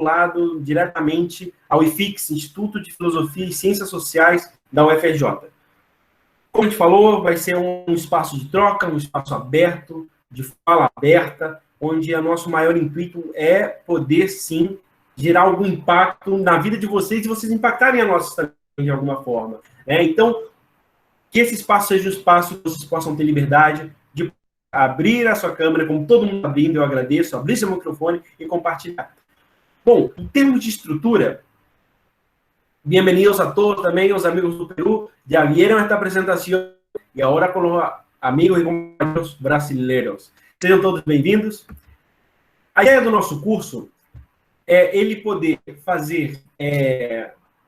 vinculado diretamente ao IFIX, Instituto de Filosofia e Ciências Sociais da UFRJ. Como a gente falou, vai ser um espaço de troca, um espaço aberto, de fala aberta, onde o nosso maior intuito é poder, sim, gerar algum impacto na vida de vocês e vocês impactarem a nossa também de alguma forma. Então, que esse espaço seja um espaço que vocês possam ter liberdade de abrir a sua câmera, como todo mundo abrindo, eu agradeço, abrir seu microfone e compartilhar. Bom, em termos de estrutura, bem-vindos a todos também, os amigos do Peru. Já viram esta apresentação e agora com os amigos e companheiros brasileiros. Sejam todos bem-vindos. A ideia do nosso curso é ele poder fazer,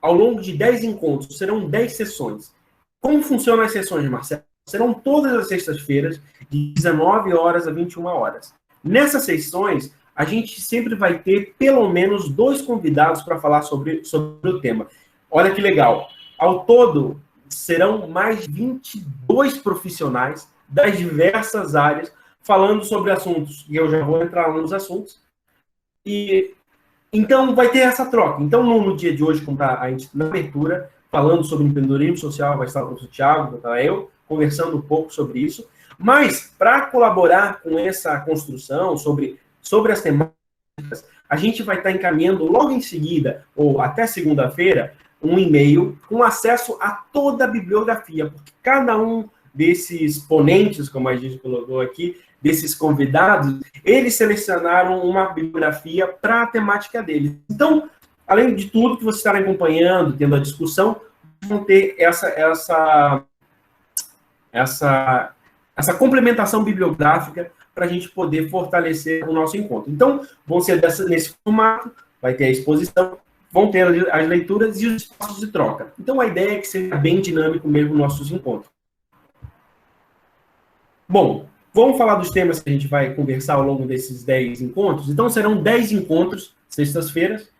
ao longo de 10 encontros, serão 10 sessões. Como funcionam as sessões, Marcelo? Serão todas as sextas-feiras, de 19 horas a 21 horas. Nessas sessões, a gente sempre vai ter pelo menos 2 convidados para falar sobre o tema. Olha que legal. Ao todo, serão mais 22 profissionais das diversas áreas falando sobre assuntos. E eu já vou entrar nos assuntos. E então, vai ter essa troca. Então, no dia de hoje, como está a gente na abertura, falando sobre empreendedorismo social, vai estar o professor Thiago, vai estar eu, conversando um pouco sobre isso. Mas, para colaborar com essa construção sobre as temáticas, a gente vai estar encaminhando logo em seguida, ou até segunda-feira, um e-mail com acesso a toda a bibliografia, porque cada um desses ponentes, como a gente colocou aqui, desses convidados, eles selecionaram uma bibliografia para a temática deles. Então, além de tudo que vocês estarem acompanhando, tendo a discussão, vão ter essa complementação bibliográfica para a gente poder fortalecer o nosso encontro. Então, vão ser nesse formato, vai ter a exposição, vão ter as leituras e os espaços de troca. Então, a ideia é que seja bem dinâmico mesmo nossos encontros. Bom, vamos falar dos temas que a gente vai conversar ao longo desses 10 encontros. Então, serão 10 encontros, sextas-feiras.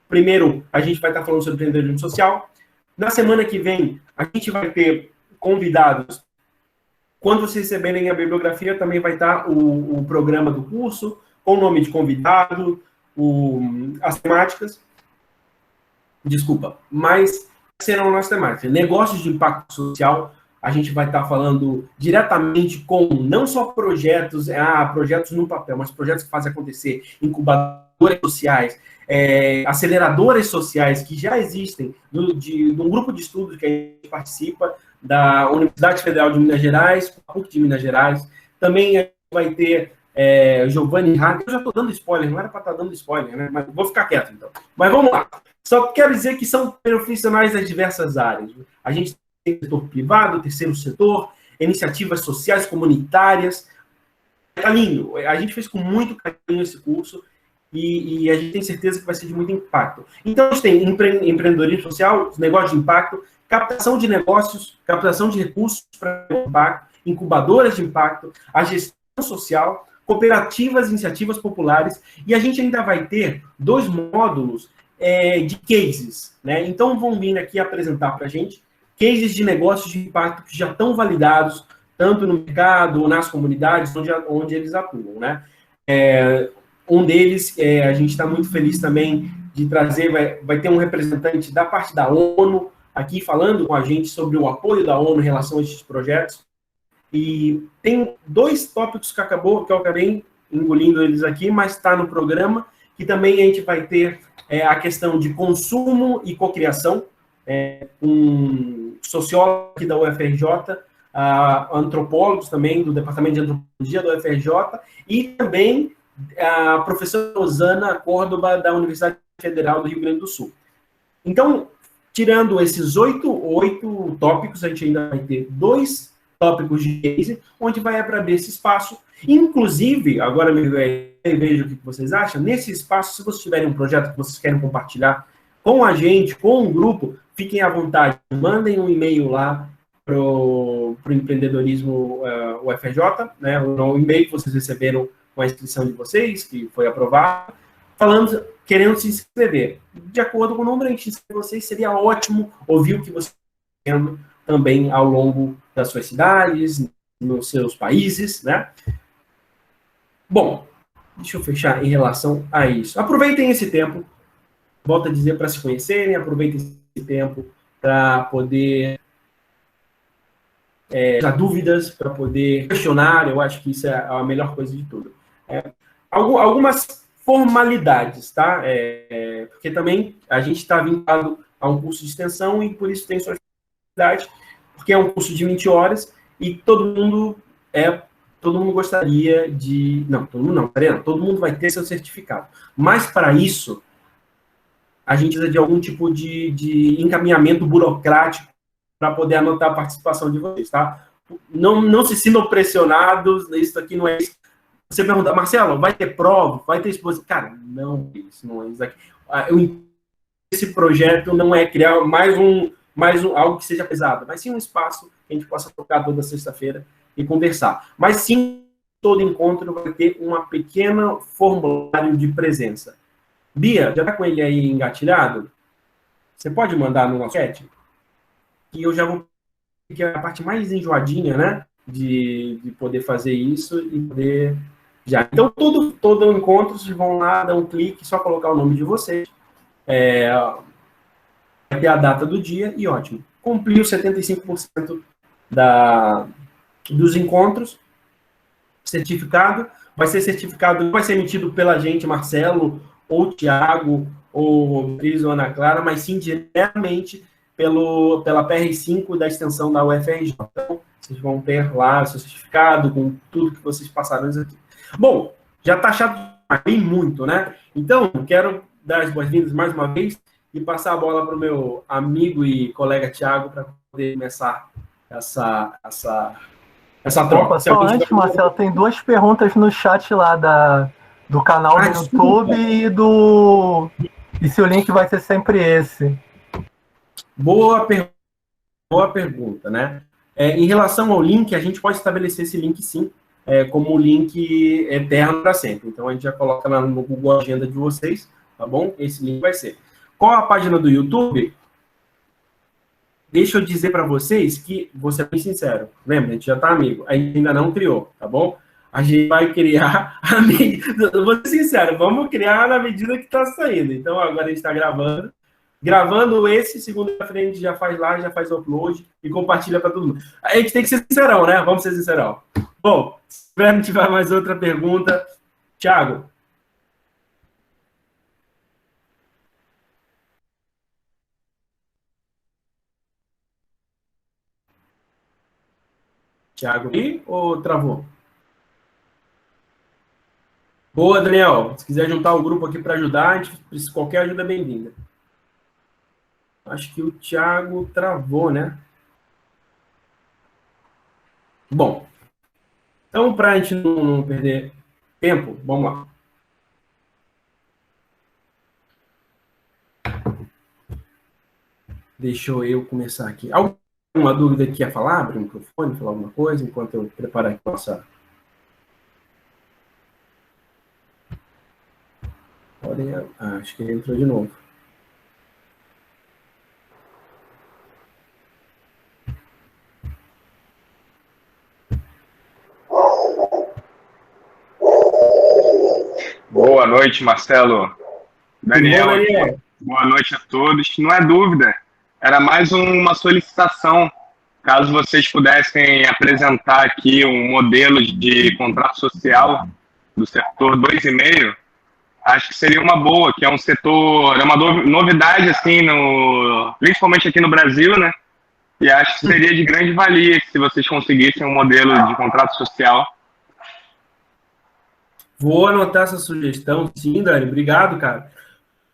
Primeiro, a gente vai estar falando sobre empreendedorismo social. Na semana que vem, a gente vai ter convidados. Quando vocês receberem a bibliografia, também vai estar o programa do curso, com o nome de convidado, as temáticas. Desculpa, mas serão as temáticas. Negócios de impacto social, a gente vai estar falando diretamente com não só projetos no papel, mas projetos que fazem acontecer, incubadoras sociais, aceleradoras sociais que já existem, de um grupo de estudos que a gente participa, da Universidade Federal de Minas Gerais, PUC de Minas Gerais. Também a gente vai ter Giovanni Hagen. Eu já estou dando spoiler, não era para estar dando spoiler, né? Mas vou ficar quieto, então. Mas vamos lá. Só quero dizer que são profissionais das diversas áreas. A gente tem o setor privado, o terceiro setor, iniciativas sociais, comunitárias. Está lindo. A gente fez com muito carinho esse curso e a gente tem certeza que vai ser de muito impacto. Então, a gente tem empreendedorismo social, negócio de impacto, captação de negócios, captação de recursos para impacto, incubadoras de impacto, a gestão social, cooperativas, iniciativas populares, e a gente ainda vai ter 2 módulos de cases, né? Então, vão vir aqui apresentar para a gente cases de negócios de impacto que já estão validados, tanto no mercado ou nas comunidades onde eles atuam, né? Um deles, a gente está muito feliz também de trazer, vai ter um representante da parte da ONU, aqui falando com a gente sobre o apoio da ONU em relação a esses projetos. E tem 2 tópicos que eu acabei engolindo eles aqui, mas está no programa, que também a gente vai ter a questão de consumo e cocriação, um sociólogo aqui da UFRJ, antropólogos também do Departamento de Antropologia da UFRJ, e também a professora Rosana Córdoba, da Universidade Federal do Rio Grande do Sul. Então, tirando esses 8 tópicos, a gente ainda vai ter 2 tópicos de case, onde vai abrir esse espaço. Inclusive, agora vejo o que vocês acham, nesse espaço, se vocês tiverem um projeto que vocês querem compartilhar com a gente, com um grupo, fiquem à vontade, mandem um e-mail lá para o empreendedorismo UFRJ, né, o e-mail que vocês receberam com a inscrição de vocês, que foi aprovado, falando, querendo se inscrever. De acordo com o número de vocês, seria ótimo ouvir o que vocês estão querendo também ao longo das suas cidades, nos seus países, né? Bom, deixa eu fechar em relação a isso. Aproveitem esse tempo, volto a dizer, para se conhecerem, aproveitem esse tempo para poder tirar dúvidas, para poder questionar. Eu acho que isso é a melhor coisa de tudo. Algumas formalidades, tá? Porque também a gente está vinculado a um curso de extensão e por isso tem suas formalidades, porque é um curso de 20 horas e todo mundo gostaria de... Não, todo mundo vai ter seu certificado. Mas para isso, a gente precisa de algum tipo de encaminhamento burocrático para poder anotar a participação de vocês, tá? Não se sintam pressionados, isso aqui não é isso. Você pergunta, Marcelo, vai ter prova? Vai ter exposição? Cara, não, isso não é isso aqui. Esse projeto não é criar mais algo que seja pesado, mas sim um espaço que a gente possa tocar toda sexta-feira e conversar. Mas sim, todo encontro vai ter uma pequena formulário de presença. Bia, já está com ele aí engatilhado? Você pode mandar no nosso chat? E eu já vou... que é a parte mais enjoadinha, né? De poder fazer isso e poder... já. Então, todo encontro, vocês vão lá, dá um clique, só colocar o nome de vocês, vai ter a data do dia e ótimo. Cumpriu 75% dos encontros, certificado, vai ser emitido pela gente, Marcelo, ou Thiago, ou Cris ou Ana Clara, mas sim diretamente pela PR5 da extensão da UFRJ. Então, vocês vão ter lá o seu certificado com tudo que vocês passaram aqui. Bom, já está chato bem muito, né? Então, quero dar as boas-vindas mais uma vez e passar a bola para o meu amigo e colega Thiago para poder começar essa troca. Opa, só antes, Marcelo, tem 2 perguntas no chat lá do canal do YouTube e se o link vai ser sempre esse. Boa pergunta, né? Em relação ao link, a gente pode estabelecer esse link sim, como um link eterno para sempre. Então, a gente já coloca no Google Agenda de vocês, tá bom? Esse link vai ser. Qual a página do YouTube? Deixa eu dizer para vocês que, vou ser bem sincero, lembra, a gente já está amigo, a gente ainda não criou, tá bom? A gente vai criar, vou ser sincero, vamos criar na medida que está saindo. Então, agora a gente está gravando esse, segunda-feira a gente já faz lá, já faz upload e compartilha para todo mundo. A gente tem que ser sincerão, né? Vamos ser sincerão. Bom, espero que tiver mais outra pergunta. Thiago. Thiago, aí ou travou? Boa, Daniel. Se quiser juntar o grupo aqui para ajudar, qualquer ajuda é bem-vinda. Acho que o Thiago travou, né? Bom, então, para a gente não perder tempo, vamos lá. Deixa eu começar aqui. Alguma dúvida que quer falar? Abrir o microfone, falar alguma coisa, enquanto eu preparar aqui nossa... acho que ele entrou de novo. Boa noite, Marcelo. Daniel, boa noite a todos. Não é dúvida, era mais uma solicitação. Caso vocês pudessem apresentar aqui um modelo de contrato social do setor 2,5, acho que seria uma boa, que é um setor, é uma novidade, assim, principalmente aqui no Brasil, né? E acho que seria de grande valia se vocês conseguissem um modelo de contrato social. Vou anotar essa sugestão, sim, Dani. Obrigado, cara.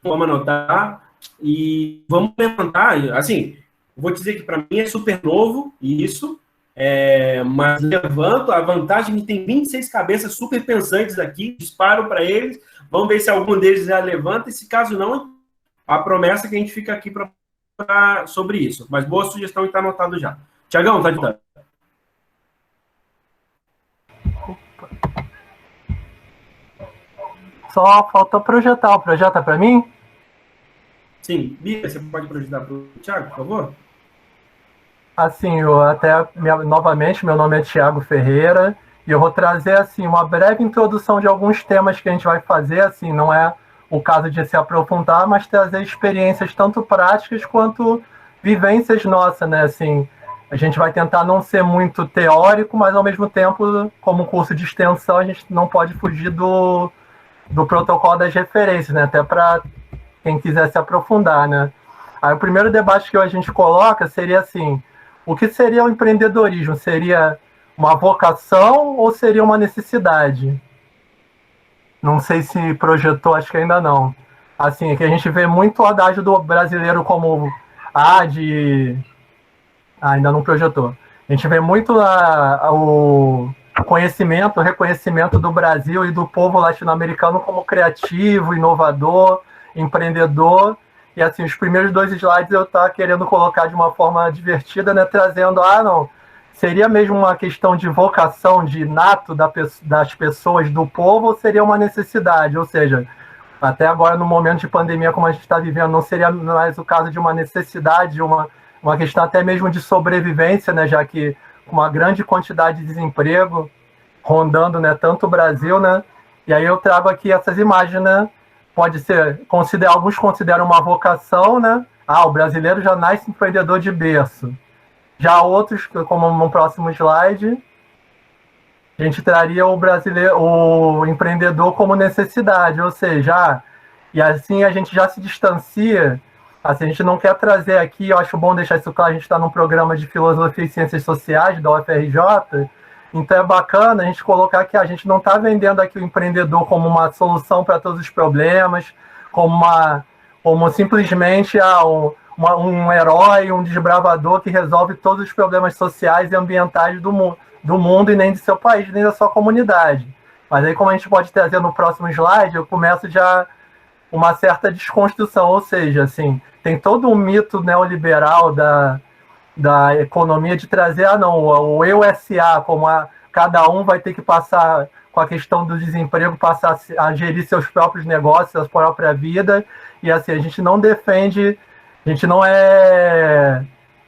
Vamos anotar e vamos levantar. Assim, vou dizer que para mim é super novo isso, mas levanto. A vantagem é que tem 26 cabeças super pensantes aqui, disparo para eles. Vamos ver se algum deles já levanta. E se caso não, a promessa é que a gente fica aqui sobre isso. Mas boa sugestão e está anotado já. Tiagão, tá de Só falta projetar. Projeta para mim? Sim. Bia, você pode projetar para o Thiago, por favor? Assim, novamente, meu nome é Thiago Ferreira e eu vou trazer assim uma breve introdução de alguns temas que a gente vai fazer. Assim, não é o caso de se aprofundar, mas trazer experiências tanto práticas quanto vivências nossas, né? Assim, a gente vai tentar não ser muito teórico, mas ao mesmo tempo, como curso de extensão, a gente não pode fugir do protocolo das referências, né? Até para quem quiser se aprofundar, né? Aí o primeiro debate que a gente coloca seria assim: o que seria o empreendedorismo? Seria uma vocação ou seria uma necessidade? Não sei se projetou, acho que ainda não. Assim, é que a gente vê muito o adágio do brasileiro como ainda não projetou. A gente vê muito o conhecimento, o reconhecimento do Brasil e do povo latino-americano como criativo, inovador, empreendedor. E assim, os primeiros 2 slides eu estava querendo colocar de uma forma divertida, né, trazendo, não, seria mesmo uma questão de vocação, de nato das pessoas, do povo, ou seria uma necessidade? Ou seja, até agora, no momento de pandemia como a gente está vivendo, não seria mais o caso de uma necessidade, uma questão até mesmo de sobrevivência, né, já que com uma grande quantidade de desemprego rondando, né, tanto o Brasil, né, e aí eu trago aqui essas imagens, né, pode ser, alguns consideram uma vocação, né, o brasileiro já nasce empreendedor de berço. Já outros, como no próximo slide, a gente traria o empreendedor como necessidade, ou seja, e assim a gente já se distancia. Assim, a gente não quer trazer aqui, eu acho bom deixar isso claro, a gente está num programa de filosofia e ciências sociais da UFRJ, então é bacana a gente colocar que a gente não está vendendo aqui o empreendedor como uma solução para todos os problemas, como simplesmente um herói, um desbravador que resolve todos os problemas sociais e ambientais do mundo e nem do seu país, nem da sua comunidade. Mas aí, como a gente pode trazer no próximo slide, eu começo já uma certa desconstrução, ou seja, assim, tem todo um mito neoliberal da economia de trazer, o eu SA, como cada um vai ter que passar com a questão do desemprego, passar a gerir seus próprios negócios, a própria vida, e assim, a gente não defende, a gente não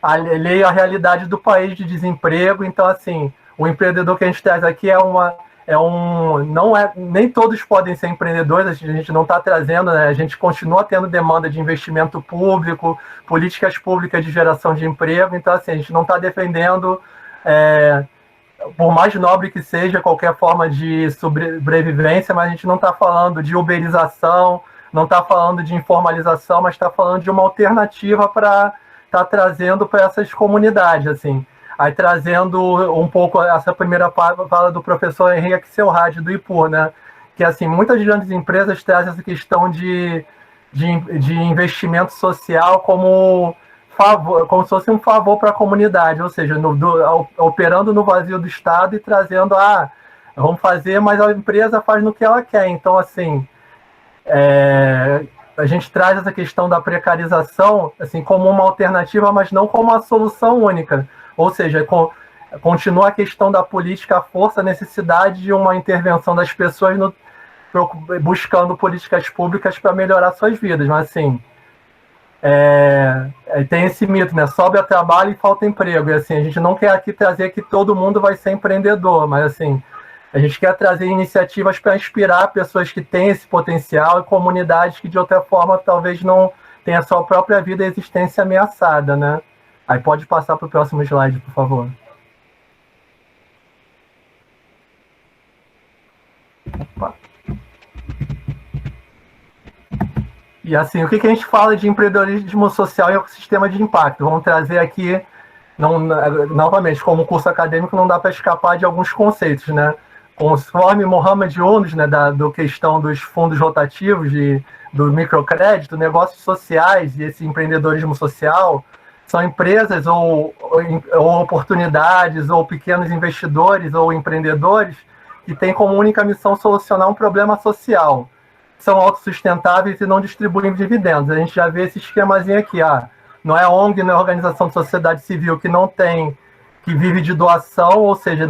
alheio à realidade do país de desemprego, então assim, o empreendedor que a gente traz aqui nem todos podem ser empreendedores, a gente não está trazendo, né? A gente continua tendo demanda de investimento público, políticas públicas de geração de emprego, então assim, a gente não está defendendo, por mais nobre que seja, qualquer forma de sobrevivência, mas a gente não está falando de uberização, não está falando de informalização, mas está falando de uma alternativa para estar trazendo para essas comunidades, assim. Aí trazendo um pouco essa primeira fala do professor Henrique Axelrad, do IPUR, né? Que assim, muitas grandes empresas trazem essa questão de investimento social como se fosse um favor para a comunidade, ou seja, operando no vazio do Estado e trazendo, vamos fazer, mas a empresa faz no que ela quer. Então, assim, a gente traz essa questão da precarização assim, como uma alternativa, mas não como uma solução única. Ou seja, continua a questão da política, a força, a necessidade de uma intervenção das pessoas buscando políticas públicas para melhorar suas vidas. Mas, assim, tem esse mito, né? Sobra trabalho e falta emprego. E, assim, a gente não quer aqui trazer que todo mundo vai ser empreendedor, mas, assim, a gente quer trazer iniciativas para inspirar pessoas que têm esse potencial e comunidades que, de outra forma, talvez não tenham a sua própria vida e existência ameaçada, né? Aí pode passar para o próximo slide, por favor. Opa. E assim, o que a gente fala de empreendedorismo social e ecossistema de impacto? Vamos trazer aqui, novamente, como curso acadêmico, não dá para escapar de alguns conceitos, né? Conforme Mohamed Yunus, né, da questão dos fundos rotativos, do microcrédito, negócios sociais e esse empreendedorismo social, são empresas ou oportunidades ou pequenos investidores ou empreendedores que têm como única missão solucionar um problema social. São autossustentáveis e não distribuem dividendos. A gente já vê esse esquemazinho aqui. Não é ONG, não é organização de sociedade civil que vive de doação, ou seja,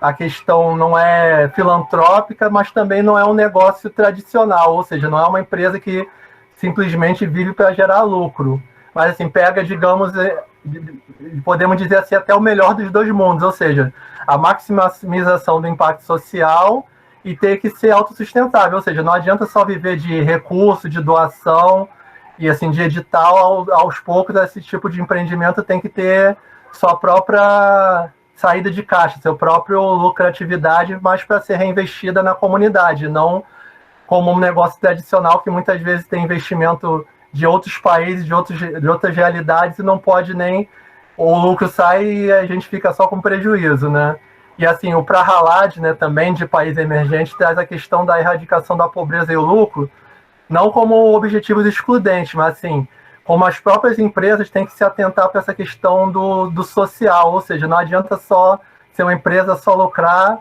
a questão não é filantrópica, mas também não é um negócio tradicional, ou seja, não é uma empresa que simplesmente vive para gerar lucro. Mas, assim, pega, digamos, podemos dizer assim, até o melhor dos dois mundos, ou seja, a maximização do impacto social e ter que ser autossustentável, ou seja, não adianta só viver de recurso, de doação e assim de edital. Aos poucos esse tipo de empreendimento tem que ter sua própria saída de caixa, seu próprio lucratividade, mas para ser reinvestida na comunidade, não como um negócio tradicional que muitas vezes tem investimento de outros países, de outras realidades, e não pode nem... O lucro sai e a gente fica só com prejuízo, né? E assim, o Prahalad, né, também de país emergente, traz a questão da erradicação da pobreza e o lucro, não como objetivos excludentes, mas assim, como as próprias empresas têm que se atentar para essa questão do social, ou seja, não adianta só ser uma empresa, só lucrar,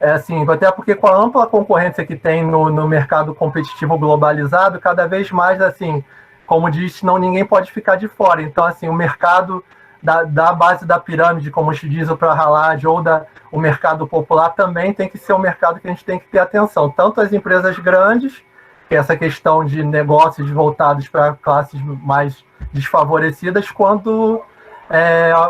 assim, até porque com a ampla concorrência que tem no mercado competitivo globalizado, cada vez mais, assim, como disse, ninguém pode ficar de fora. Então, assim, o mercado da base da pirâmide, como se diz o Prahalad, ou o mercado popular, também tem que ser um mercado que a gente tem que ter atenção. Tanto as empresas grandes, que é essa questão de negócios voltados para classes mais desfavorecidas, quanto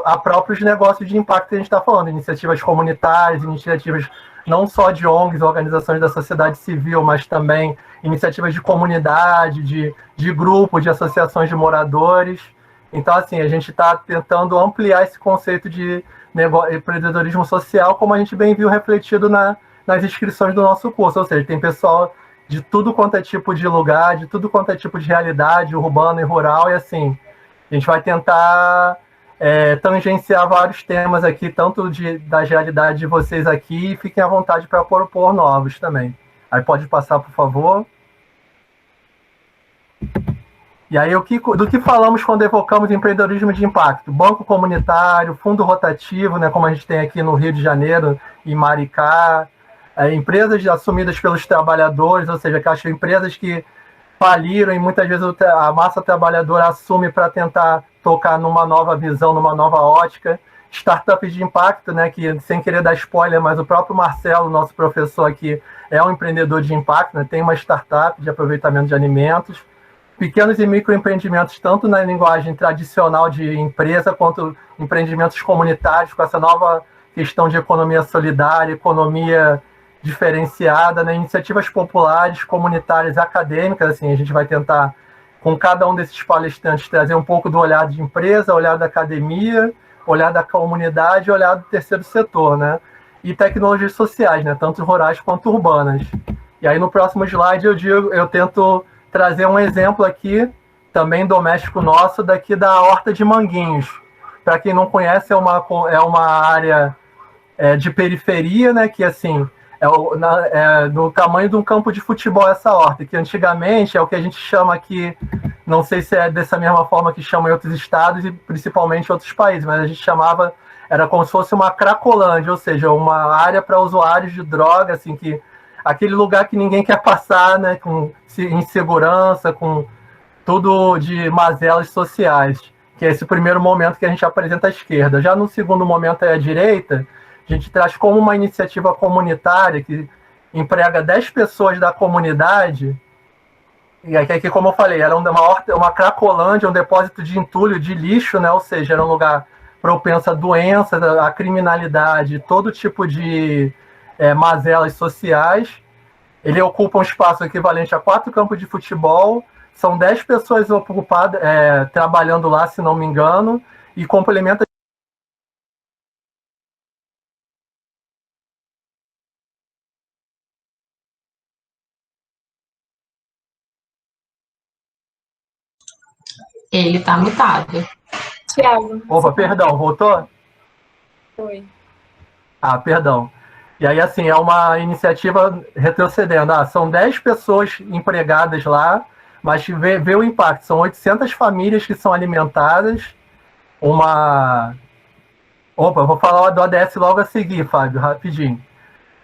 a próprios negócios de impacto que a gente está falando, iniciativas comunitárias, iniciativas não só de ONGs, organizações da sociedade civil, mas também iniciativas de comunidade, de grupo, de associações de moradores. Então, assim, a gente está tentando ampliar esse conceito de empreendedorismo social, como a gente bem viu refletido nas inscrições do nosso curso. Ou seja, tem pessoal de tudo quanto é tipo de lugar, de tudo quanto é tipo de realidade, urbano e rural, e assim, a gente vai tentar tangenciar vários temas aqui, tanto das realidades de vocês aqui, e fiquem à vontade para propor novos também. Aí pode passar, por favor. E aí, do que falamos quando evocamos empreendedorismo de impacto? Banco comunitário, fundo rotativo, né, como a gente tem aqui no Rio de Janeiro, em Maricá, empresas assumidas pelos trabalhadores, ou seja, aquelas empresas que faliram e muitas vezes a massa trabalhadora assume para tentar tocar numa nova visão, numa nova ótica. Startups de impacto, né, que sem querer dar spoiler, mas o próprio Marcelo, nosso professor aqui, é um empreendedor de impacto, né, tem uma startup de aproveitamento de alimentos. Pequenos e microempreendimentos, tanto na linguagem tradicional de empresa, quanto empreendimentos comunitários, com essa nova questão de economia solidária, economia diferenciada, né? Iniciativas populares, comunitárias, acadêmicas. Assim, a gente vai tentar, com cada um desses palestrantes, trazer um pouco do olhar de empresa, olhar da academia, olhar da comunidade, olhar do terceiro setor, né? E tecnologias sociais, né? Tanto rurais quanto urbanas. E aí, no próximo slide, eu tento trazer um exemplo aqui, também doméstico nosso, daqui da Horta de Manguinhos. Para quem não conhece, é uma área de periferia, né, que assim, do tamanho de um campo de futebol essa horta, que antigamente é o que a gente chama aqui, não sei se é dessa mesma forma que chama em outros estados e principalmente em outros países, mas a gente chamava, era como se fosse uma cracolândia, ou seja, uma área para usuários de droga, assim, que aquele lugar que ninguém quer passar, né, com insegurança, com tudo de mazelas sociais, que é esse primeiro momento que a gente apresenta à esquerda. Já no segundo momento, à direita, a gente traz como uma iniciativa comunitária que emprega 10 pessoas da comunidade, e aqui, como eu falei, era uma cracolândia, um depósito de entulho, de lixo, né, ou seja, era um lugar propenso a doenças, a criminalidade, todo tipo de mazelas sociais. Ele ocupa um espaço equivalente a 4 campos de futebol, são 10 pessoas ocupadas, trabalhando lá, se não me engano, e complementa. Ele está mutado. Tiago. Opa, perdão, voltou? Foi. Ah, perdão. E aí, assim, é uma iniciativa retrocedendo. São 10 pessoas empregadas lá, mas vê o impacto. São 800 famílias que são alimentadas. Opa, eu vou falar do ODS logo a seguir, Fábio, rapidinho.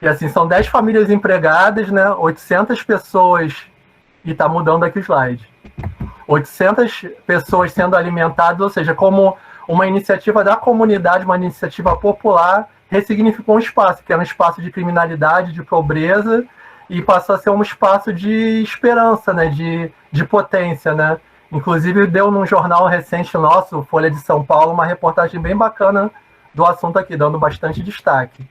E assim, são 10 famílias empregadas, né? 800 pessoas... E está mudando aqui o slide. 800 pessoas sendo alimentadas, ou seja, como uma iniciativa da comunidade, uma iniciativa popular, ressignificou um espaço, que era um espaço de criminalidade, de pobreza, e passou a ser um espaço de esperança, né, de potência, né? Inclusive, deu num jornal recente nosso, Folha de São Paulo, uma reportagem bem bacana do assunto aqui, dando bastante destaque.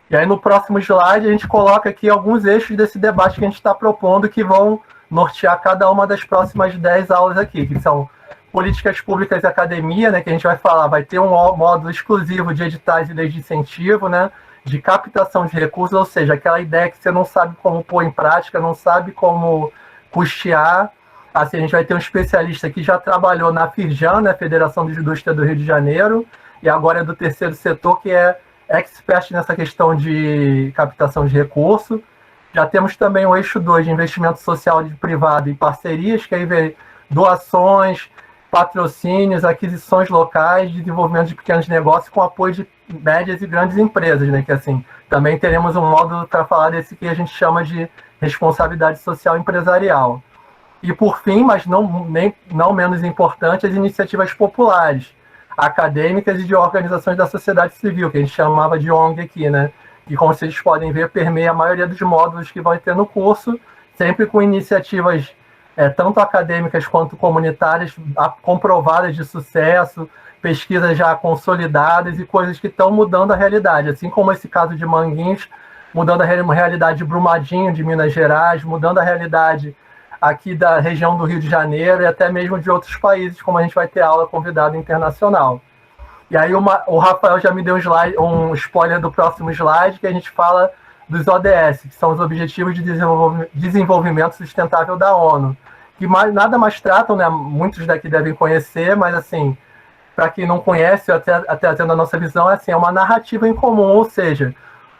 E aí, no próximo slide, a gente coloca aqui alguns eixos desse debate que a gente está propondo que vão nortear cada uma das próximas 10 aulas aqui, que são políticas públicas e academia, né, que a gente vai falar, vai ter um módulo exclusivo de editais e leis de incentivo, né, de captação de recursos, ou seja, aquela ideia que você não sabe como pôr em prática, não sabe como custear. Assim, a gente vai ter um especialista que já trabalhou na Firjan, né, Federação de Indústria do Rio de Janeiro, e agora é do terceiro setor, que é expert nessa questão de captação de recurso. Já temos também o eixo 2 de investimento social de privado e parcerias, que aí vem doações, patrocínios, aquisições locais, desenvolvimento de pequenos negócios com apoio de médias e grandes empresas, né? Que assim, também teremos um módulo para falar desse que a gente chama de responsabilidade social empresarial. E por fim, mas não menos importante, as iniciativas populares, acadêmicas e de organizações da sociedade civil, que a gente chamava de ONG aqui, né? E como vocês podem ver, permeia a maioria dos módulos que vão ter no curso, sempre com iniciativas tanto acadêmicas quanto comunitárias comprovadas de sucesso, pesquisas já consolidadas e coisas que estão mudando a realidade, assim como esse caso de Manguinhos, mudando a realidade de Brumadinho, de Minas Gerais, mudando a realidade aqui da região do Rio de Janeiro e até mesmo de outros países, como a gente vai ter aula convidado internacional. E aí o Rafael já me deu um spoiler do próximo slide, que a gente fala dos ODS, que são os Objetivos de Desenvolvimento Sustentável da ONU, que nada mais tratam, né? Muitos daqui devem conhecer, mas assim, para quem não conhece, até tendo a nossa visão, é uma narrativa em comum, ou seja,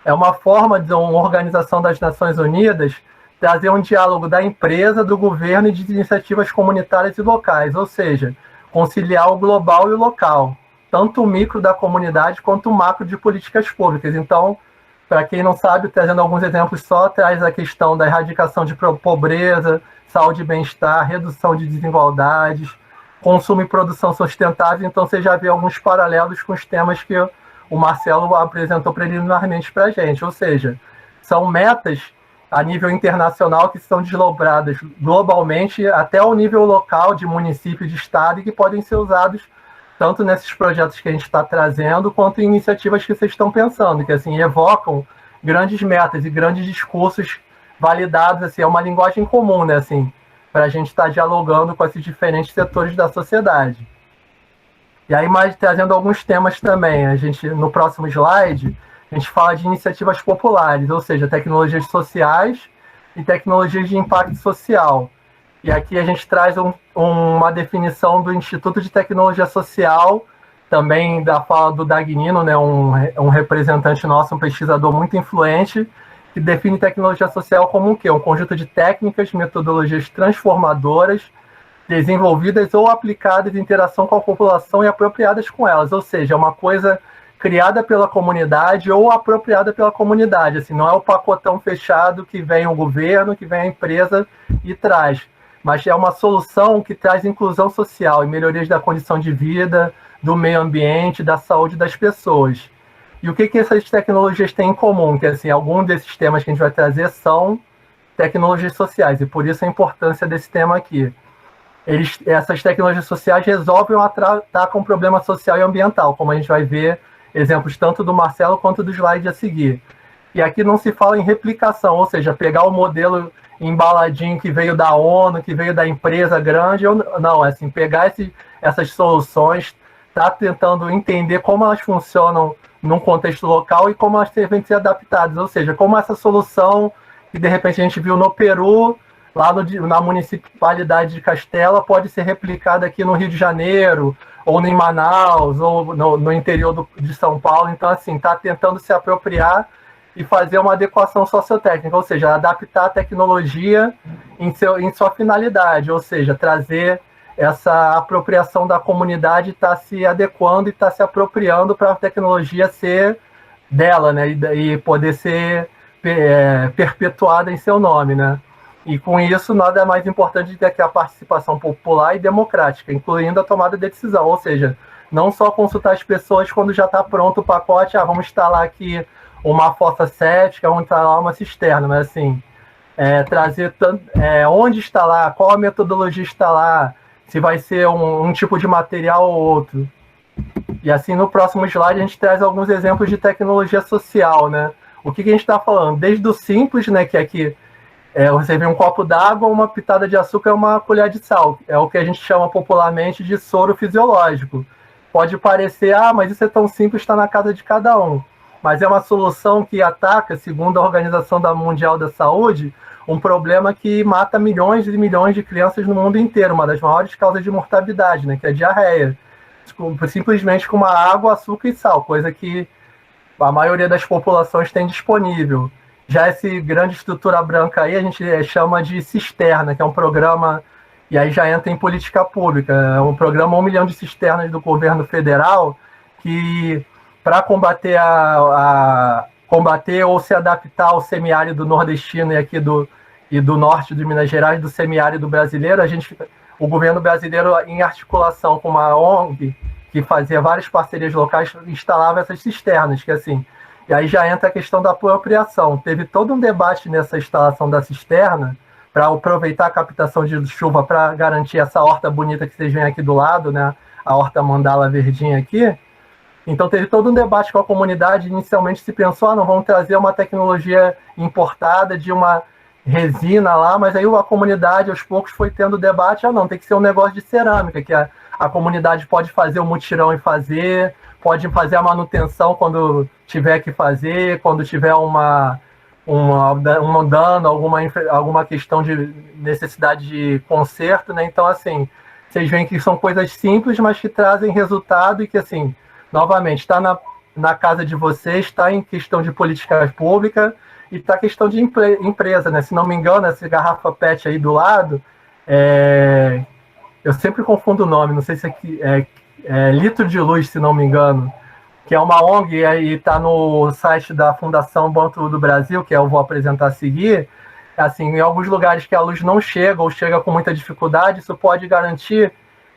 é uma forma de uma organização das Nações Unidas trazer um diálogo da empresa, do governo e de iniciativas comunitárias e locais, ou seja, conciliar o global e o local, tanto o micro da comunidade quanto o macro de políticas públicas. Então, para quem não sabe, trazendo alguns exemplos só, traz a questão da erradicação de pobreza, saúde e bem-estar, redução de desigualdades, consumo e produção sustentável. Então, você já vê alguns paralelos com os temas que o Marcelo apresentou preliminarmente para a gente. Ou seja, são metas a nível internacional que são desdobradas globalmente até o nível local de município e de estado e que podem ser usados tanto nesses projetos que a gente está trazendo, quanto em iniciativas que vocês estão pensando, que assim evocam grandes metas e grandes discursos validados, assim, é uma linguagem comum, né, assim, para a gente estar dialogando com esses diferentes setores da sociedade. E aí, mais trazendo alguns temas também, no próximo slide, a gente fala de iniciativas populares, ou seja, tecnologias sociais e tecnologias de impacto social. E aqui a gente traz uma definição do Instituto de Tecnologia Social, também da fala do Dagnino, né, um representante nosso, um pesquisador muito influente, que define tecnologia social como o quê? Um conjunto de técnicas, metodologias transformadoras, desenvolvidas ou aplicadas em interação com a população e apropriadas com elas. Ou seja, é uma coisa criada pela comunidade ou apropriada pela comunidade. Assim, não é o pacotão fechado que vem o governo, que vem a empresa e traz. Mas é uma solução que traz inclusão social e melhorias da condição de vida, do meio ambiente, da saúde das pessoas. E o que essas tecnologias têm em comum? Que assim, alguns desses temas que a gente vai trazer são tecnologias sociais, e por isso a importância desse tema aqui. Essas tecnologias sociais resolvem ou atacam um problema social e ambiental, como a gente vai ver exemplos tanto do Marcelo quanto do slide a seguir. E aqui não se fala em replicação, ou seja, pegar o modelo embaladinho que veio da ONU, que veio da empresa grande, não, é assim, pegar essas soluções, tá tentando entender como elas funcionam num contexto local e como elas devem ser adaptadas, ou seja, como essa solução que de repente a gente viu no Peru, lá na municipalidade de Castela, pode ser replicada aqui no Rio de Janeiro, ou em Manaus, ou no interior de São Paulo. Então, assim, está tentando se apropriar e fazer uma adequação sociotécnica, ou seja, adaptar a tecnologia em sua finalidade, ou seja, trazer essa apropriação da comunidade, está se adequando e está se apropriando para a tecnologia ser dela, né, e poder ser perpetuada em seu nome, né. E com isso, nada mais importante do que a participação popular e democrática, incluindo a tomada de decisão, ou seja, não só consultar as pessoas quando já está pronto o pacote, vamos instalar aqui uma fossa séptica, vamos instalar uma cisterna, mas assim, trazer onde instalar, qual a metodologia instalar, se vai ser um tipo de material ou outro. E assim, no próximo slide, a gente traz alguns exemplos de tecnologia social, né? O que a gente está falando? Desde o simples, né, que aqui você vê um copo d'água, uma pitada de açúcar e uma colher de sal. É o que a gente chama popularmente de soro fisiológico. Pode parecer, mas isso é tão simples, está na casa de cada um. Mas é uma solução que ataca, segundo a Organização Mundial da Saúde, um problema que mata milhões e milhões de crianças no mundo inteiro, uma das maiores causas de mortalidade, né, que é a diarreia. Simplesmente com uma água, açúcar e sal, coisa que a maioria das populações tem disponível. Já esse grande estrutura branca aí, a gente chama de cisterna, que é um programa, e aí já entra em política pública, é um programa 1 milhão de cisternas do governo federal, que para combater ou se adaptar ao semiárido nordestino e do norte de Minas Gerais, do semiárido brasileiro, o governo brasileiro, em articulação com uma ONG, que fazia várias parcerias locais, instalava essas cisternas, que assim, e aí já entra a questão da apropriação. Teve todo um debate nessa instalação da cisterna, para aproveitar a captação de chuva para garantir essa horta bonita que vocês veem aqui do lado, né? A horta mandala verdinha aqui. Então teve todo um debate com a comunidade. Inicialmente se pensou, não vamos trazer uma tecnologia importada de uma resina lá, mas aí a comunidade aos poucos foi tendo debate, não, tem que ser um negócio de cerâmica, que a comunidade pode fazer o mutirão e pode fazer a manutenção quando tiver que fazer, quando tiver um dano, alguma questão de necessidade de conserto, né? Então, assim, vocês veem que são coisas simples, mas que trazem resultado e que, assim, novamente, está na casa de vocês, está em questão de política pública e está questão de empresa, né? Se não me engano, essa garrafa PET aí do lado, eu sempre confundo o nome, não sei se é Litro de Luz, se não me engano, que é uma ONG e está no site da Fundação Banco do Brasil, que eu vou apresentar a seguir. Assim, em alguns lugares que a luz não chega ou chega com muita dificuldade, isso pode garantir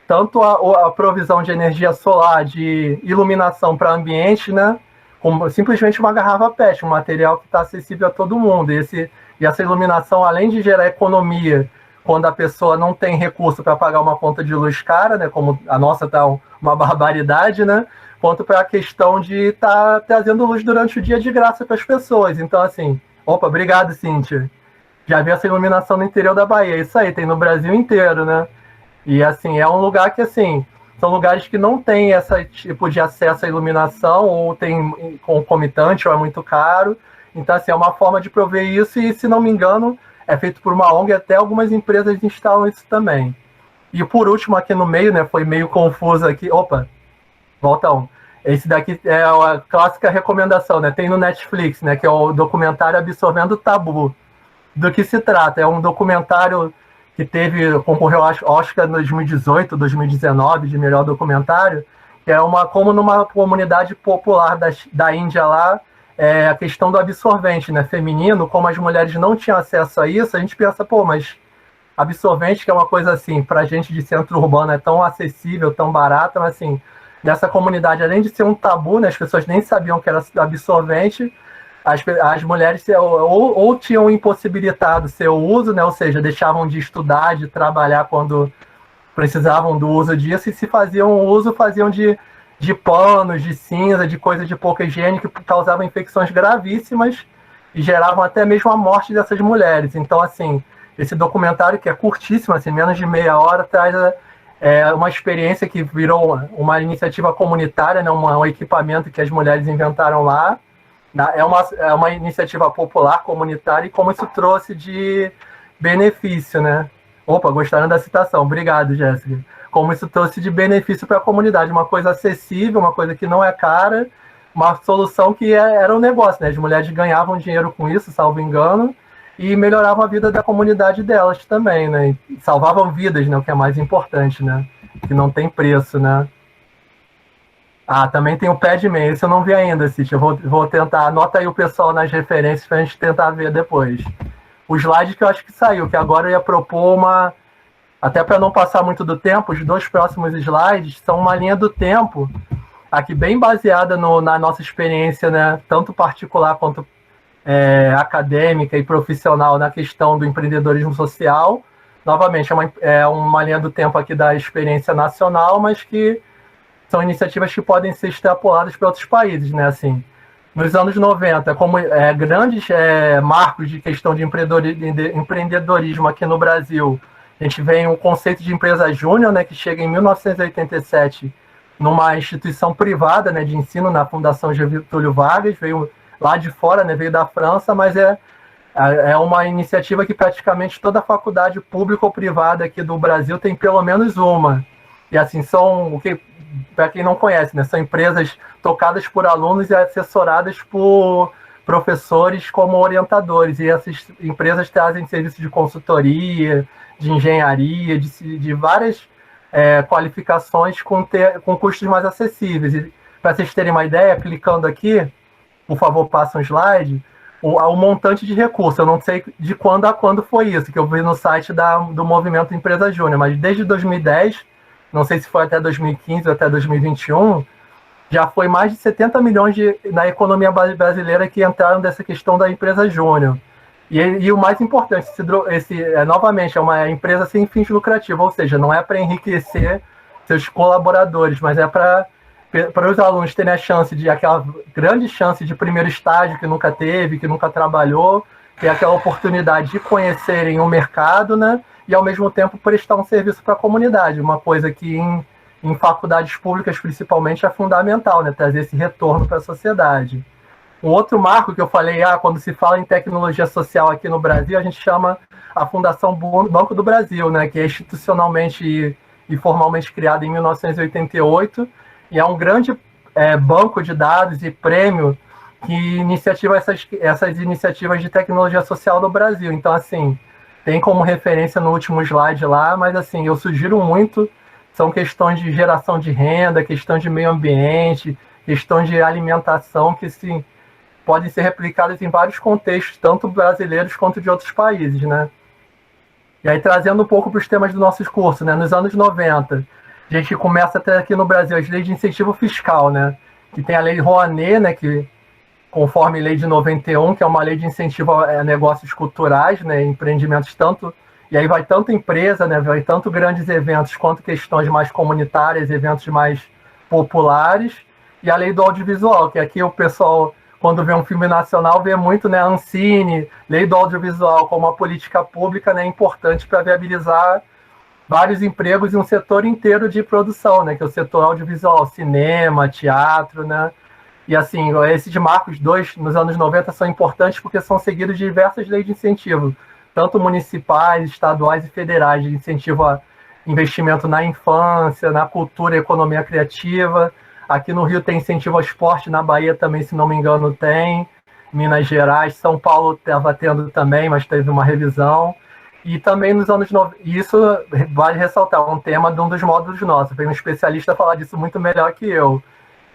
tanto a provisão de energia solar, de iluminação para o ambiente, né, como simplesmente uma garrafa PET, um material que está acessível a todo mundo. E essa iluminação, além de gerar economia, quando a pessoa não tem recurso para pagar uma conta de luz cara, né, como a nossa está uma barbaridade, né, quanto para a questão de estar trazendo luz durante o dia de graça para as pessoas. Então, assim, obrigado, Cíntia. Já vi essa iluminação no interior da Bahia. Isso aí, tem no Brasil inteiro, né? E, assim, é um lugar que, assim, são lugares que não tem esse tipo de acesso à iluminação, ou tem concomitante, ou é muito caro. Então, assim, é uma forma de prover isso e, se não me engano, é feito por uma ONG, até algumas empresas instalam isso também. E, por último, aqui no meio, né, foi meio confuso aqui. Volta. Esse daqui é a clássica recomendação, né? Tem no Netflix, né? Que é o documentário Absorvendo o Tabu. Do que se trata? É um documentário que concorreu ao Oscar 2018, 2019, de melhor documentário, que é como numa comunidade popular da Índia lá, a questão do absorvente, né? Feminino, como as mulheres não tinham acesso a isso, a gente pensa, mas absorvente, que é uma coisa assim, pra gente de centro urbano é tão acessível, tão barata, mas assim, nessa comunidade, além de ser um tabu, né, as pessoas nem sabiam que era absorvente, as mulheres ou tinham impossibilitado seu uso, né, ou seja, deixavam de estudar, de trabalhar quando precisavam do uso disso, e se faziam uso, faziam de panos, de cinza, de coisa de pouca higiene, que causavam infecções gravíssimas e geravam até mesmo a morte dessas mulheres. Então, assim, esse documentário, que é curtíssimo, assim, menos de meia hora, traz uma experiência que virou uma iniciativa comunitária, né, um equipamento que as mulheres inventaram lá. É uma iniciativa popular, comunitária, e como isso trouxe de benefício, né? Gostaram da citação. Obrigado, Jéssica. Como isso trouxe de benefício para a comunidade. Uma coisa acessível, uma coisa que não é cara, uma solução que era um negócio, né? As mulheres ganhavam dinheiro com isso, salvo engano, e melhoravam a vida da comunidade delas também, né? E salvavam vidas, né? O que é mais importante, né? Que não tem preço, né? Também tem o Padman, esse eu não vi ainda, Cíntia. Eu vou tentar, anota aí o pessoal nas referências pra gente tentar ver depois. O slide que eu acho que saiu, que agora eu ia propor até para não passar muito do tempo, os 2 próximos slides são uma linha do tempo, aqui bem baseada na nossa experiência, né? Tanto particular quanto acadêmica e profissional na questão do empreendedorismo social. Novamente, é uma linha do tempo aqui da experiência nacional, mas que são iniciativas que podem ser extrapoladas para outros países, né? Assim, nos anos 90, como grandes marcos de questão de empreendedorismo aqui no Brasil, a gente vem o conceito de empresa júnior, né, que chega em 1987 numa instituição privada, né, de ensino na Fundação Getúlio Vargas, veio lá de fora, né, veio da França, mas é uma iniciativa que praticamente toda faculdade pública ou privada aqui do Brasil tem pelo menos uma. E assim, para quem não conhece, né, são empresas tocadas por alunos e assessoradas por professores como orientadores. E essas empresas trazem serviços de consultoria, de engenharia, de várias qualificações com custos mais acessíveis. E para vocês terem uma ideia, clicando aqui, por favor, passa um slide, o montante de recursos. Eu não sei de quando a quando foi isso, que eu vi no site do Movimento Empresa Júnior, mas desde 2010, não sei se foi até 2015 ou até 2021, já foi mais de 70 milhões na economia brasileira que entraram dessa questão da empresa júnior. E o mais importante, novamente, é uma empresa sem fins lucrativos, ou seja, não é para enriquecer seus colaboradores, mas é para os alunos terem aquela grande chance de primeiro estágio que nunca teve, que nunca trabalhou, ter aquela oportunidade de conhecerem o mercado, né? E, ao mesmo tempo, prestar um serviço para a comunidade, uma coisa que em faculdades públicas, principalmente, é fundamental, né? Trazer esse retorno para a sociedade. Um outro marco que eu falei, quando se fala em tecnologia social aqui no Brasil, a gente chama a Fundação Banco do Brasil, né? Que é institucionalmente e formalmente criada em 1988, e é um grande banco de dados e prêmio que iniciativa essas iniciativas de tecnologia social do Brasil. Então, assim, tem como referência no último slide lá, mas assim, eu sugiro muito, são questões de geração de renda, questões de meio ambiente, questões de alimentação, que sim, podem ser replicadas em vários contextos, tanto brasileiros quanto de outros países, né? E aí, trazendo um pouco para os temas do nosso curso, né? Nos anos 90, a gente começa até aqui no Brasil as leis de incentivo fiscal, né? Que tem a lei Rouanet, né? Que, conforme lei de 91, que é uma lei de incentivo a negócios culturais, né? Empreendimentos tanto... E aí vai tanto empresa, né? Vai tanto grandes eventos quanto questões mais comunitárias, eventos mais populares. E a lei do audiovisual, que aqui o pessoal, quando vê um filme nacional, vê muito, né? Ancine, lei do audiovisual como uma política pública, né? Importante para viabilizar vários empregos e um setor inteiro de produção, né? Que é o setor audiovisual, cinema, teatro, né? E assim, esses marcos nos anos 90 são importantes porque são seguidos de diversas leis de incentivo, tanto municipais, estaduais e federais, de incentivo a investimento na infância, na cultura e economia criativa. Aqui no Rio tem incentivo ao esporte, na Bahia também, se não me engano, tem. Minas Gerais, São Paulo estava tendo também, mas teve uma revisão. E também nos anos 90, isso vale ressaltar, um tema de um dos módulos nossos. Tem um especialista falar disso muito melhor que eu.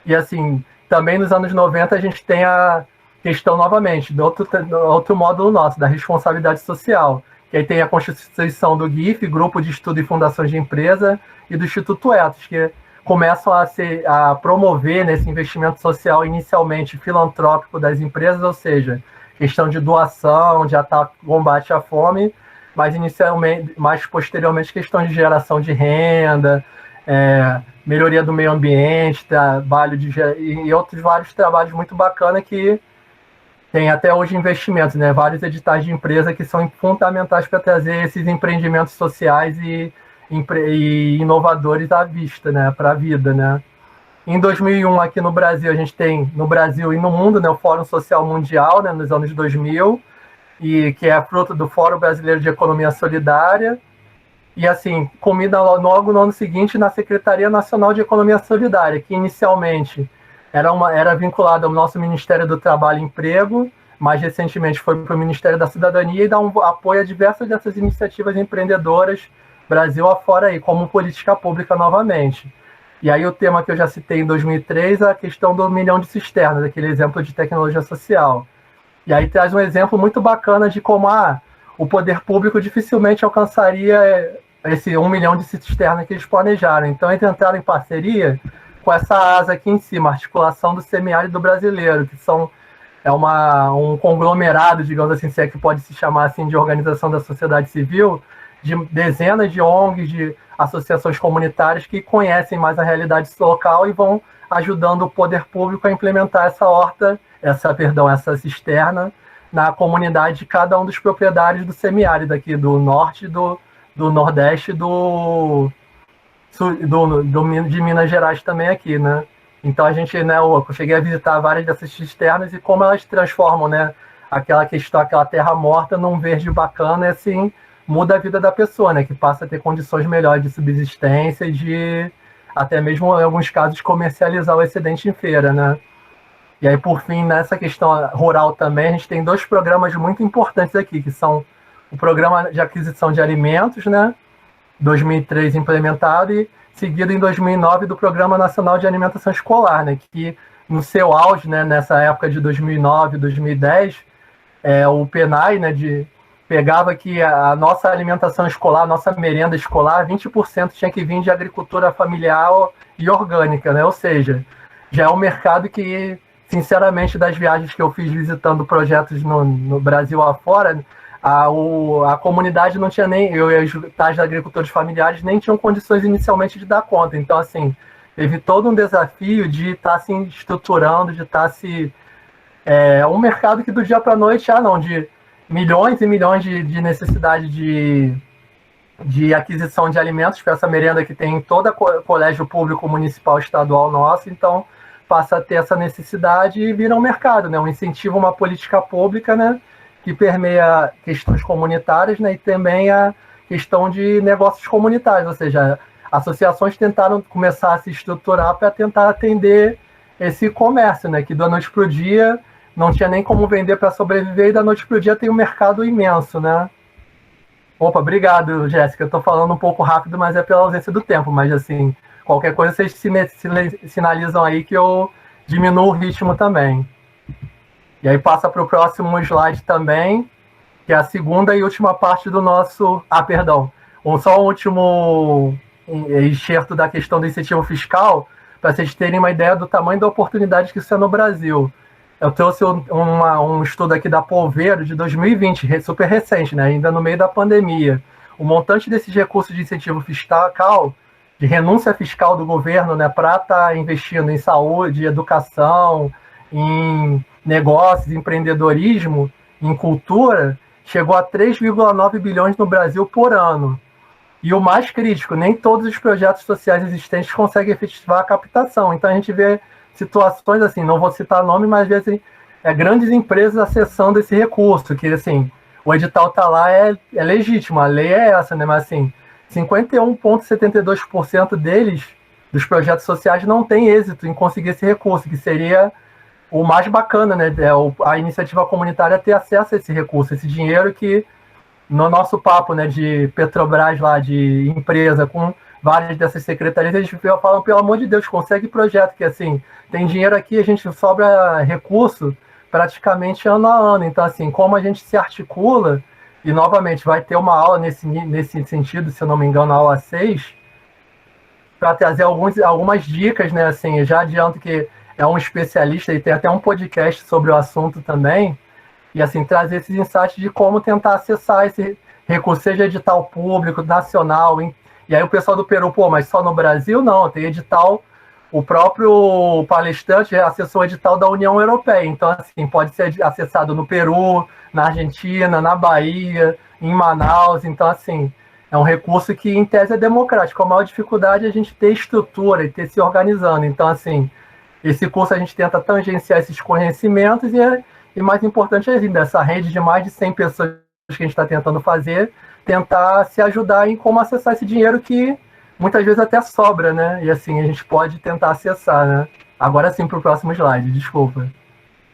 E assim, também nos anos 90 a gente tem a questão, novamente, do outro módulo nosso, da responsabilidade social. Que aí tem a constituição do GIF, Grupo de Estudo e Fundações de Empresa, e do Instituto Etos, que começam a promover nesse investimento social inicialmente filantrópico das empresas, ou seja, questão de doação, de combate à fome, mas inicialmente, mais posteriormente, questão de geração de renda, melhoria do meio ambiente, trabalho e outros vários trabalhos muito bacanas que tem até hoje investimentos, né? Vários editais de empresa que são fundamentais para trazer esses empreendimentos sociais e inovadores à vista, né? Para a vida, né? Em 2001, aqui no Brasil, a gente tem, no Brasil e no mundo, né, o Fórum Social Mundial, né, nos anos 2000, e que é fruto do Fórum Brasileiro de Economia Solidária, e assim, comida logo no ano seguinte na Secretaria Nacional de Economia Solidária, que inicialmente era vinculada ao nosso Ministério do Trabalho e Emprego, mais recentemente foi para o Ministério da Cidadania e dá um apoio a diversas dessas iniciativas empreendedoras, Brasil afora aí, como política pública novamente. E aí o tema que eu já citei em 2003 é a questão do milhão de cisternas, aquele exemplo de tecnologia social. E aí traz um exemplo muito bacana de como o poder público dificilmente alcançaria esse 1 milhão de cisternas que eles planejaram. Então eles entraram em parceria com essa asa aqui em cima, articulação do semiárido brasileiro, que um conglomerado, digamos assim, se é que pode se chamar assim, de organização da sociedade civil, de dezenas de ONGs, de associações comunitárias que conhecem mais a realidade local e vão ajudando o poder público a implementar essa cisterna na comunidade de cada um dos proprietários do semiárido aqui, do norte, do nordeste, de Minas Gerais também aqui, né? Então a gente, né, eu cheguei a visitar várias dessas cisternas e como elas transformam, né, aquela terra morta num verde bacana e assim muda a vida da pessoa, né, que passa a ter condições melhores de subsistência e de até mesmo em alguns casos comercializar o excedente em feira, né? E aí, por fim, nessa questão rural também, a gente tem 2 programas muito importantes aqui, que são o Programa de Aquisição de Alimentos, né, 2003 implementado, e seguido em 2009 do Programa Nacional de Alimentação Escolar, né, que no seu auge, né, nessa época de 2009, 2010, o PNAE, né, pegava que a nossa alimentação escolar, a nossa merenda escolar, 20% tinha que vir de agricultura familiar e orgânica, né, ou seja, já é um mercado que, sinceramente, das viagens que eu fiz visitando projetos no Brasil afora, a comunidade não tinha nem, eu e os tais agricultores familiares nem tinham condições inicialmente de dar conta. Então, assim, teve todo um desafio de estar se estruturando, de estar se... um mercado que do dia para a noite, de milhões e milhões de necessidade de aquisição de alimentos para essa merenda que tem em todo colégio público municipal estadual nosso, então passa a ter essa necessidade e vira um mercado, né? Um incentivo, uma política pública, né, que permeia questões comunitárias, né, e também a questão de negócios comunitários, ou seja, associações tentaram começar a se estruturar para tentar atender esse comércio, né, que da noite para o dia não tinha nem como vender para sobreviver e da noite para o dia tem um mercado imenso, né? Opa, obrigado, Jéssica. Eu estou falando um pouco rápido, mas é pela ausência do tempo, mas assim, qualquer coisa vocês sinalizam aí que eu diminuo o ritmo também. E aí passa para o próximo slide também, que é a segunda e última parte do nosso... Só um último enxerto da questão do incentivo fiscal, para vocês terem uma ideia do tamanho da oportunidade que isso é no Brasil. Eu trouxe um estudo aqui da Polveiro de 2020, super recente, né, ainda no meio da pandemia. O montante desses recursos de incentivo fiscal, de renúncia fiscal do governo, né, para estar investindo em saúde, educação, em negócios, empreendedorismo, em cultura, chegou a 3,9 bilhões no Brasil por ano. E o mais crítico, nem todos os projetos sociais existentes conseguem efetivar a captação. Então a gente vê situações assim, não vou citar nome, mas às vezes grandes empresas acessando esse recurso, que assim, o edital está lá, é legítimo, a lei é essa, né? Mas assim, 51,72% deles, dos projetos sociais, não tem êxito em conseguir esse recurso, que seria o mais bacana, né? A iniciativa comunitária ter acesso a esse recurso, esse dinheiro que, no nosso papo, né, de Petrobras lá, de empresa, com várias dessas secretarias, eles falam, pelo amor de Deus, consegue projeto, que assim, tem dinheiro aqui, a gente sobra recurso praticamente ano a ano. Então, assim, como a gente se articula, e novamente vai ter uma aula nesse sentido, se eu não me engano, na aula 6, para trazer algumas dicas, né? Assim, eu já adianto que é um especialista e tem até um podcast sobre o assunto também, e assim, trazer esses insights de como tentar acessar esse recurso, seja edital público, nacional, e aí o pessoal do Peru, mas só no Brasil? Não, tem edital, o próprio palestrante acessou o edital da União Europeia, então assim, pode ser acessado no Peru, na Argentina, na Bahia, em Manaus, então assim, é um recurso que em tese é democrático, a maior dificuldade é a gente ter estrutura e ter se organizando, então assim, esse curso a gente tenta tangenciar esses conhecimentos e mais importante ainda, essa rede de mais de 100 pessoas que a gente está tentando fazer, tentar se ajudar em como acessar esse dinheiro que muitas vezes até sobra, né? E assim, a gente pode tentar acessar, né? Agora sim, para o próximo slide, desculpa.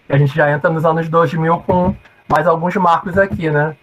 A gente já entra nos anos 2000 com mais alguns marcos aqui, né?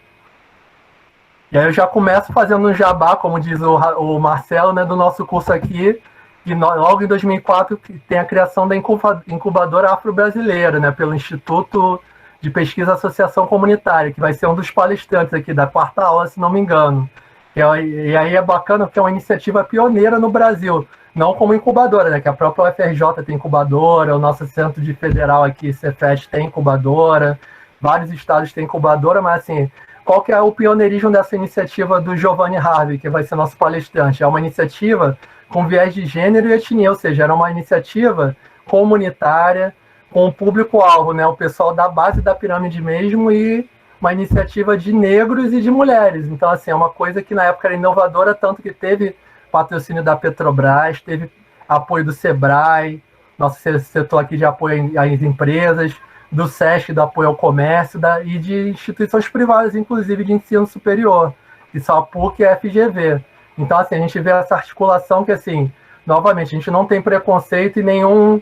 E aí eu já começo fazendo um jabá, como diz o Marcelo, né, do nosso curso aqui, e logo em 2004 tem a criação da incubadora afro-brasileira, né, pelo Instituto de Pesquisa Associação Comunitária, que vai ser um dos palestrantes aqui da quarta aula, se não me engano. E aí é bacana porque é uma iniciativa pioneira no Brasil, não como incubadora, né, que a própria UFRJ tem incubadora, o nosso Centro de Federal aqui, Cefet, tem incubadora, vários estados têm incubadora, mas assim, qual que é o pioneirismo dessa iniciativa do Giovanni Harvey, que vai ser nosso palestrante? É uma iniciativa com viés de gênero e etnia, ou seja, era uma iniciativa comunitária com o público-alvo, né, o pessoal da base da pirâmide mesmo, e uma iniciativa de negros e de mulheres. Então, assim, é uma coisa que na época era inovadora, tanto que teve patrocínio da Petrobras, teve apoio do Sebrae, nosso setor aqui de apoio às empresas, do SESC, do apoio ao comércio, e de instituições privadas, inclusive de ensino superior, que são a PUC e a FGV. Então, assim, a gente vê essa articulação que, assim, novamente, a gente não tem preconceito e nenhum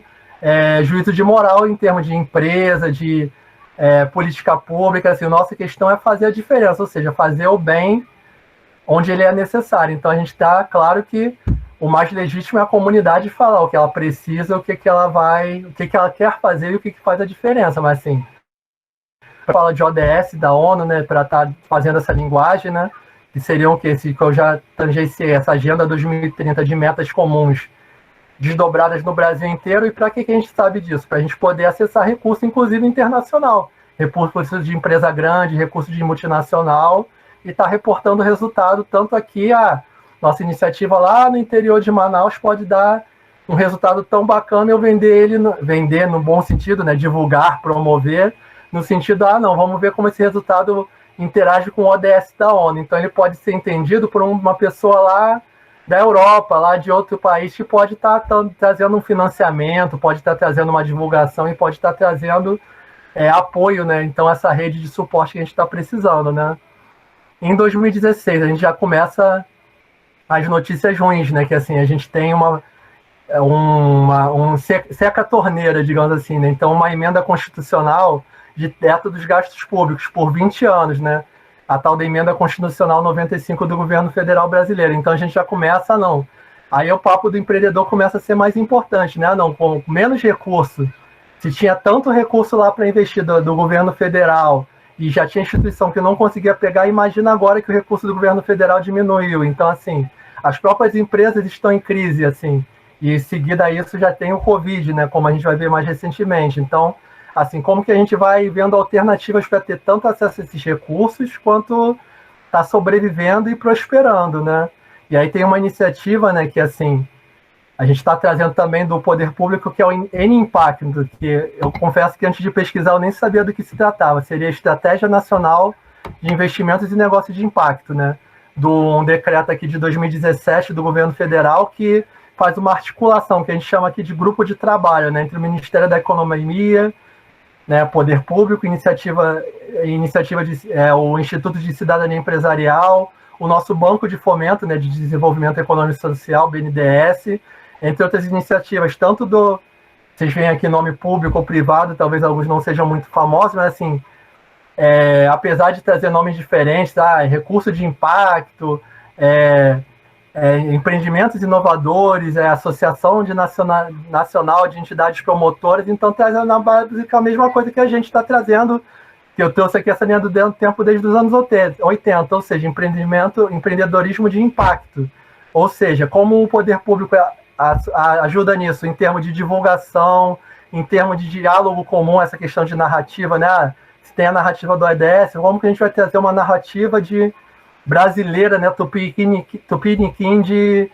juízo de moral em termos de empresa, de política pública. Assim, a nossa questão é fazer a diferença, ou seja, fazer o bem onde ele é necessário. Então, a gente está, claro que o mais legítimo é a comunidade falar o que ela precisa, o que ela quer fazer e o que faz a diferença. Mas, assim, fala de ODS da ONU, né, para estar fazendo essa linguagem, né, que seriam que eu já tangenciei, essa Agenda 2030 de metas comuns desdobradas no Brasil inteiro. E para que a gente sabe disso? Para a gente poder acessar recurso, inclusive internacional, recursos de empresa grande, recursos de multinacional, e estar reportando o resultado. Tanto aqui, a nossa iniciativa lá no interior de Manaus pode dar um resultado tão bacana, eu vender no bom sentido, né, divulgar, promover, no sentido, não, vamos ver como esse resultado interage com o ODS da ONU. Então ele pode ser entendido por uma pessoa lá da Europa, lá de outro país, que pode estar trazendo um financiamento, pode estar trazendo uma divulgação e pode estar trazendo apoio, né? Então essa rede de suporte que a gente está precisando, né? Em 2016 a gente já começa as notícias ruins, né? Que assim, a gente tem seca torneira, digamos assim, né? Então uma emenda constitucional de teto dos gastos públicos por 20 anos, né? A tal da emenda constitucional 95 do governo federal brasileiro. Então a gente já começa, aí o papo do empreendedor começa a ser mais importante, né? Não, com menos recurso, se tinha tanto recurso lá para investir do governo federal e já tinha instituição que não conseguia pegar, imagina agora que o recurso do governo federal diminuiu. Então, assim, as próprias empresas estão em crise, assim, e em seguida a isso já tem o Covid, né? Como a gente vai ver mais recentemente. Então, assim, como que a gente vai vendo alternativas para ter tanto acesso a esses recursos, quanto tá sobrevivendo e prosperando, né? E aí tem uma iniciativa, né, que assim, a gente está trazendo também do poder público, que é o N-Impacto, que eu confesso que antes de pesquisar eu nem sabia do que se tratava. Seria a Estratégia Nacional de Investimentos e Negócios de Impacto, né? Um decreto aqui de 2017 do governo federal, que faz uma articulação, que a gente chama aqui de grupo de trabalho, né, entre o Ministério da Economia, né, Poder Público, o Instituto de Cidadania Empresarial, o nosso Banco de Fomento, né, de Desenvolvimento Econômico e Social, BNDES, entre outras iniciativas, vocês veem aqui nome público ou privado, talvez alguns não sejam muito famosos, mas assim, apesar de trazer nomes diferentes, recurso de impacto, empreendimentos inovadores, Associação Nacional de Entidades Promotoras, então trazendo na básica a mesma coisa que a gente está trazendo, que eu trouxe aqui essa linha do tempo desde os anos 80, ou seja, empreendedorismo de impacto, ou seja, como o poder público ajuda nisso, em termos de divulgação, em termos de diálogo comum, essa questão de narrativa, né? Se tem a narrativa do ODS, como que a gente vai trazer uma narrativa brasileira, né, tupiniquim de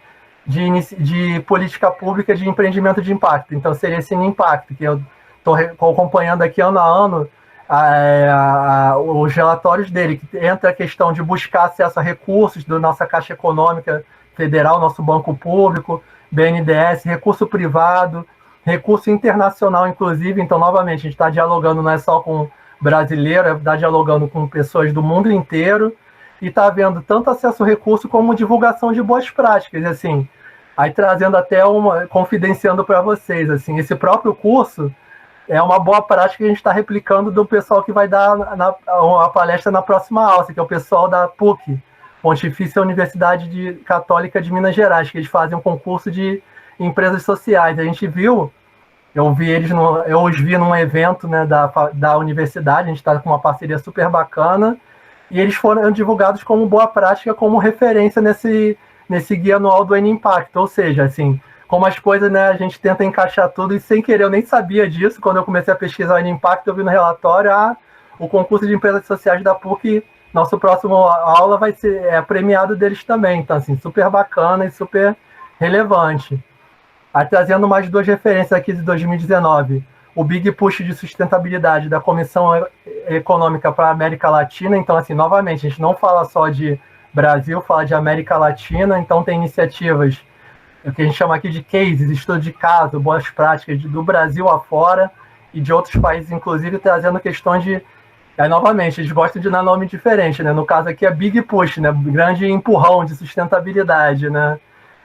política pública de empreendimento de impacto. Então seria esse impacto, que eu estou acompanhando aqui ano a ano os relatórios dele, que entra a questão de buscar acesso a recursos da nossa Caixa Econômica Federal, nosso Banco Público, BNDES, recurso privado, recurso internacional, inclusive. Então, novamente, a gente está dialogando não é só com brasileiro, está dialogando com pessoas do mundo inteiro, e está havendo tanto acesso ao recurso como divulgação de boas práticas, assim, aí trazendo até confidenciando para vocês, assim, esse próprio curso é uma boa prática que a gente está replicando do pessoal que vai dar a palestra na próxima aula, que é o pessoal da PUC, Pontifícia Universidade Católica de Minas Gerais, que eles fazem um concurso de empresas sociais. A gente viu, eu os vi num evento, né, da universidade, a gente está com uma parceria super bacana, e eles foram divulgados como boa prática, como referência nesse guia anual do N-Impacto. Ou seja, assim, como as coisas, né, a gente tenta encaixar tudo, e sem querer, eu nem sabia disso, quando eu comecei a pesquisar o N-Impacto, eu vi no relatório, o concurso de empresas sociais da PUC, nosso próximo aula vai ser premiado deles também. Então, assim, super bacana e super relevante. Aí, trazendo mais 2 referências aqui de 2019. O Big Push de Sustentabilidade da Comissão Econômica para a América Latina. Então, assim, novamente, a gente não fala só de Brasil, fala de América Latina. Então, tem iniciativas, o que a gente chama aqui de cases, estudo de caso, boas práticas do Brasil afora e de outros países, inclusive, trazendo questões de... Aí, novamente, eles gostam de dar nome diferente, né? No caso aqui é Big Push, né? Grande empurrão de sustentabilidade, né?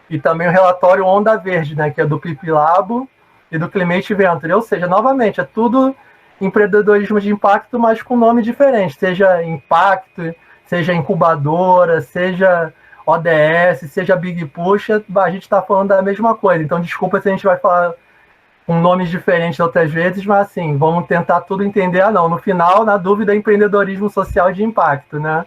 E também o relatório Onda Verde, né? Que é do Pipi Labo e do Climate Venture. Ou seja, novamente, é tudo empreendedorismo de impacto, mas com nome diferente. Seja Impacto, seja Incubadora, seja ODS, seja Big Push, a gente está falando da mesma coisa. Então, desculpa se a gente vai falar com nomes diferentes outras vezes, mas assim, vamos tentar tudo entender. Não, no final, na dúvida, empreendedorismo social de impacto, né?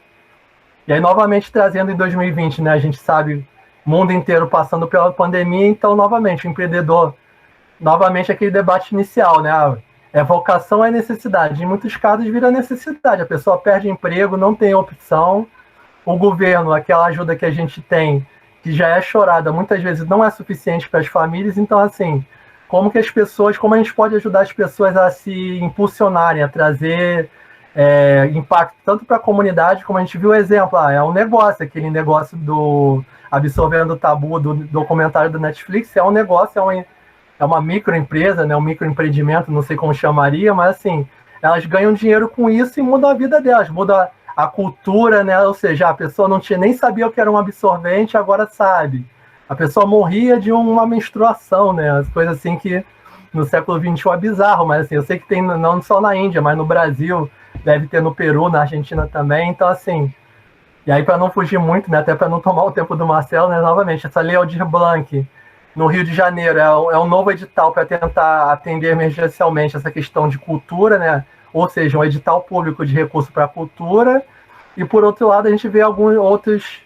E aí, novamente, trazendo em 2020, né? A gente sabe, o mundo inteiro passando pela pandemia, então, novamente, o empreendedor, novamente, aquele debate inicial, né? É vocação, é necessidade. Em muitos casos, vira necessidade. A pessoa perde emprego, não tem opção. O governo, aquela ajuda que a gente tem, que já é chorada, muitas vezes não é suficiente para as famílias. Então, assim, como a gente pode ajudar as pessoas a se impulsionarem, a trazer impacto tanto para a comunidade, como a gente viu o exemplo, é um negócio, aquele negócio do Absorvendo o Tabu, do documentário do Netflix, é um negócio, é uma microempresa, né, um microempreendimento, não sei como chamaria, mas assim, elas ganham dinheiro com isso e mudam a vida delas, muda a cultura, né, ou seja, a pessoa não tinha nem sabia o que era um absorvente, agora sabe. A pessoa morria de uma menstruação, né? As coisas assim que no século XXI é bizarro, mas assim, eu sei que tem não só na Índia, mas no Brasil, deve ter no Peru, na Argentina também, então assim, e aí para não fugir muito, né, até para não tomar o tempo do Marcelo, né, novamente, essa Lei Aldir Blanc, no Rio de Janeiro, é um novo edital para tentar atender emergencialmente essa questão de cultura, né, ou seja, um edital público de recurso para a cultura, e por outro lado a gente vê alguns outros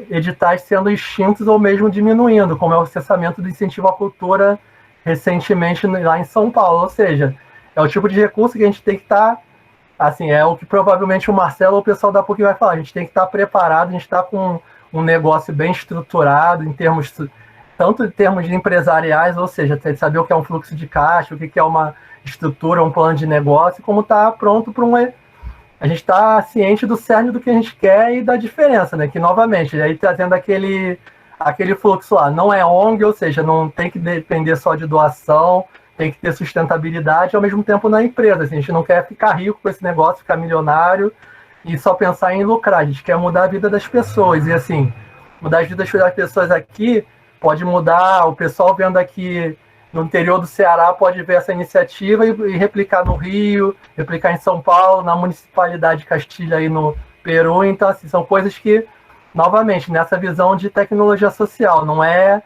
editais sendo extintos ou mesmo diminuindo, como é o cessamento do incentivo à cultura recentemente lá em São Paulo. Ou seja, é o tipo de recurso que a gente tem que estar, assim, é o que provavelmente o Marcelo ou o pessoal da PUC vai falar, a gente tem que estar preparado, a gente está com um negócio bem estruturado, tanto em termos empresariais, ou seja, tem que saber o que é um fluxo de caixa, o que é uma estrutura, um plano de negócio, como está pronto para a gente está ciente do cerne do que a gente quer e da diferença, né? Que, novamente, aí trazendo aquele fluxo lá, não é ONG, ou seja, não tem que depender só de doação, tem que ter sustentabilidade, ao mesmo tempo na empresa. Assim, a gente não quer ficar rico com esse negócio, ficar milionário e só pensar em lucrar. A gente quer mudar a vida das pessoas. E, assim, mudar a vida das pessoas aqui pode mudar, o pessoal vendo aqui no interior do Ceará pode ver essa iniciativa e replicar no Rio, replicar em São Paulo, na municipalidade de Castilha aí no Peru. Então, assim, são coisas que, novamente, nessa visão de tecnologia social, não é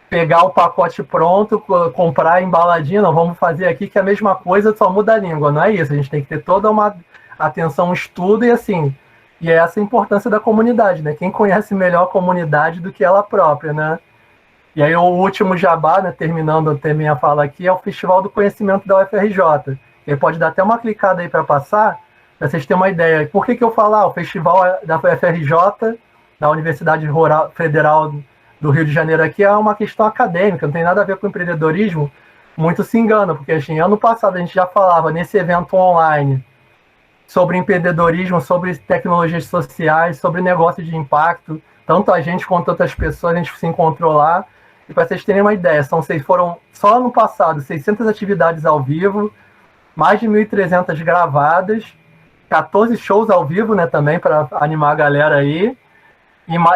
pegar o pacote pronto, comprar embaladinha, não, vamos fazer aqui que é a mesma coisa, só muda a língua, não é isso. A gente tem que ter toda uma atenção, um estudo e assim, e é essa a importância da comunidade, né? Quem conhece melhor a comunidade do que ela própria, né? E aí o último jabá, né, terminando a minha fala aqui, é o Festival do Conhecimento da UFRJ. E aí pode dar até uma clicada aí para passar, para vocês terem uma ideia. Por que eu falo, o Festival da UFRJ, da Universidade Rural Federal do Rio de Janeiro aqui, é uma questão acadêmica, não tem nada a ver com empreendedorismo. Muito se engana, porque assim, ano passado a gente já falava nesse evento online sobre empreendedorismo, sobre tecnologias sociais, sobre negócio de impacto. Tanto a gente quanto outras pessoas, a gente se encontrou lá. E para vocês terem uma ideia, foram só no passado 600 atividades ao vivo, mais de 1.300 gravadas, 14 shows ao vivo, né, também para animar a galera aí,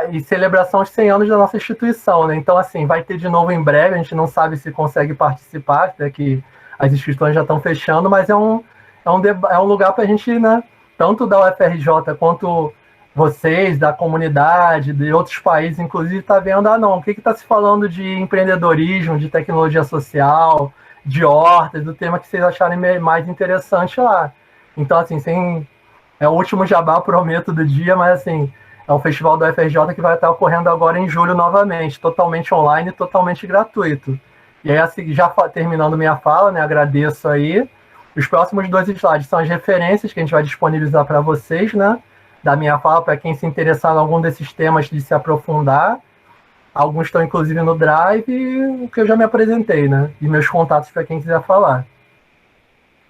e celebração de 100 anos da nossa instituição, né? Então, assim, vai ter de novo em breve, a gente não sabe se consegue participar, né, que as inscrições já estão fechando, mas é um lugar para a gente, né, tanto da UFRJ quanto vocês, da comunidade, de outros países, inclusive, tá vendo, o que está se falando de empreendedorismo, de tecnologia social, de hortas, do tema que vocês acharem mais interessante lá. Então, assim, é o último jabá, prometo, do dia, mas, assim, é um festival da UFRJ que vai estar ocorrendo agora em julho novamente, totalmente online, totalmente gratuito. E aí, assim, já terminando minha fala, né, agradeço aí. Os próximos 2 slides são as referências que a gente vai disponibilizar para vocês, né, da minha fala, para quem se interessar em algum desses temas de se aprofundar. Alguns estão, inclusive, no Drive, o que eu já me apresentei, né? E meus contatos para quem quiser falar.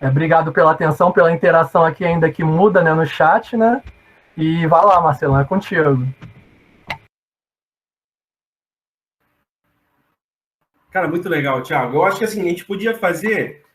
Obrigado pela atenção, pela interação aqui ainda que muda, né, no chat, né? E vai lá, Marcelão, é contigo. Cara, muito legal, Thiago. Eu acho que assim, a gente podia fazer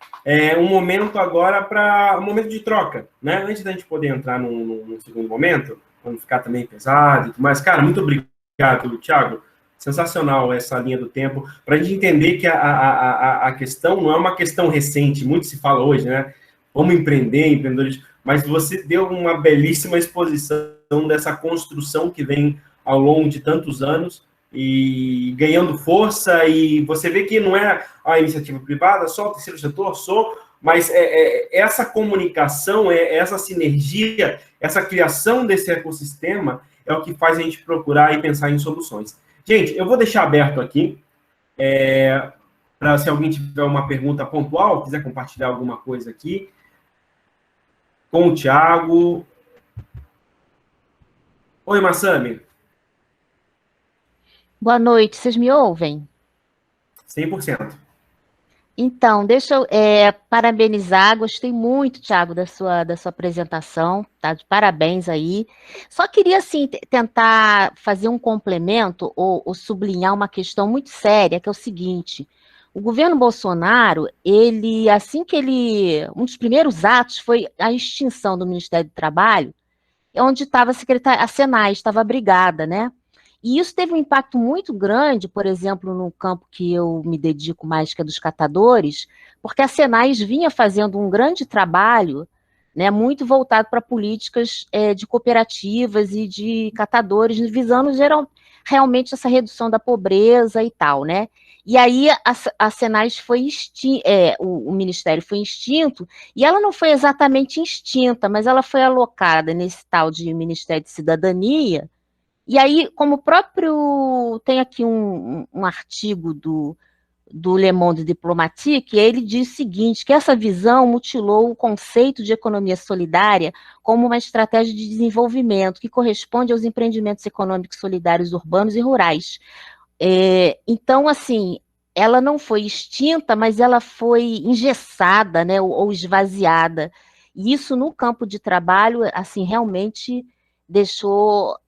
um momento agora para um momento de troca, né? Antes da gente poder entrar num segundo momento, para não ficar também pesado e tudo mais. Cara, muito obrigado, Thiago. Sensacional essa linha do tempo. Para a gente entender que a questão não é uma questão recente, muito se fala hoje, né? Vamos empreender, empreendedores. Mas você deu uma belíssima exposição dessa construção que vem ao longo de tantos anos e ganhando força, e você vê que não é a iniciativa privada, só o terceiro setor, mas essa comunicação, essa sinergia, essa criação desse ecossistema é o que faz a gente procurar e pensar em soluções. Gente, eu vou deixar aberto aqui, para se alguém tiver uma pergunta pontual, quiser compartilhar alguma coisa aqui, com o Thiago. Oi, Massami. Boa noite, vocês me ouvem? 100%. Então, deixa eu parabenizar, gostei muito, Thiago, da sua apresentação, tá? De parabéns aí. Só queria, assim, tentar fazer um complemento ou sublinhar uma questão muito séria, que é o seguinte: o governo Bolsonaro, um dos primeiros atos foi a extinção do Ministério do Trabalho, onde estava a Senai estava abrigada, né? E isso teve um impacto muito grande, por exemplo, no campo que eu me dedico mais, que é dos catadores, porque a Senai vinha fazendo um grande trabalho, né, muito voltado para políticas de cooperativas e de catadores, visando realmente essa redução da pobreza e tal, né? E aí a Senai foi o Ministério foi extinto, e ela não foi exatamente extinta, mas ela foi alocada nesse tal de Ministério de Cidadania. E aí, como o próprio... Tem aqui um artigo do Le Monde Diplomatique, ele diz o seguinte, que essa visão mutilou o conceito de economia solidária como uma estratégia de desenvolvimento que corresponde aos empreendimentos econômicos solidários urbanos e rurais. Então, assim, ela não foi extinta, mas ela foi engessada, né, ou esvaziada. E isso, no campo de trabalho, assim, realmente deixou...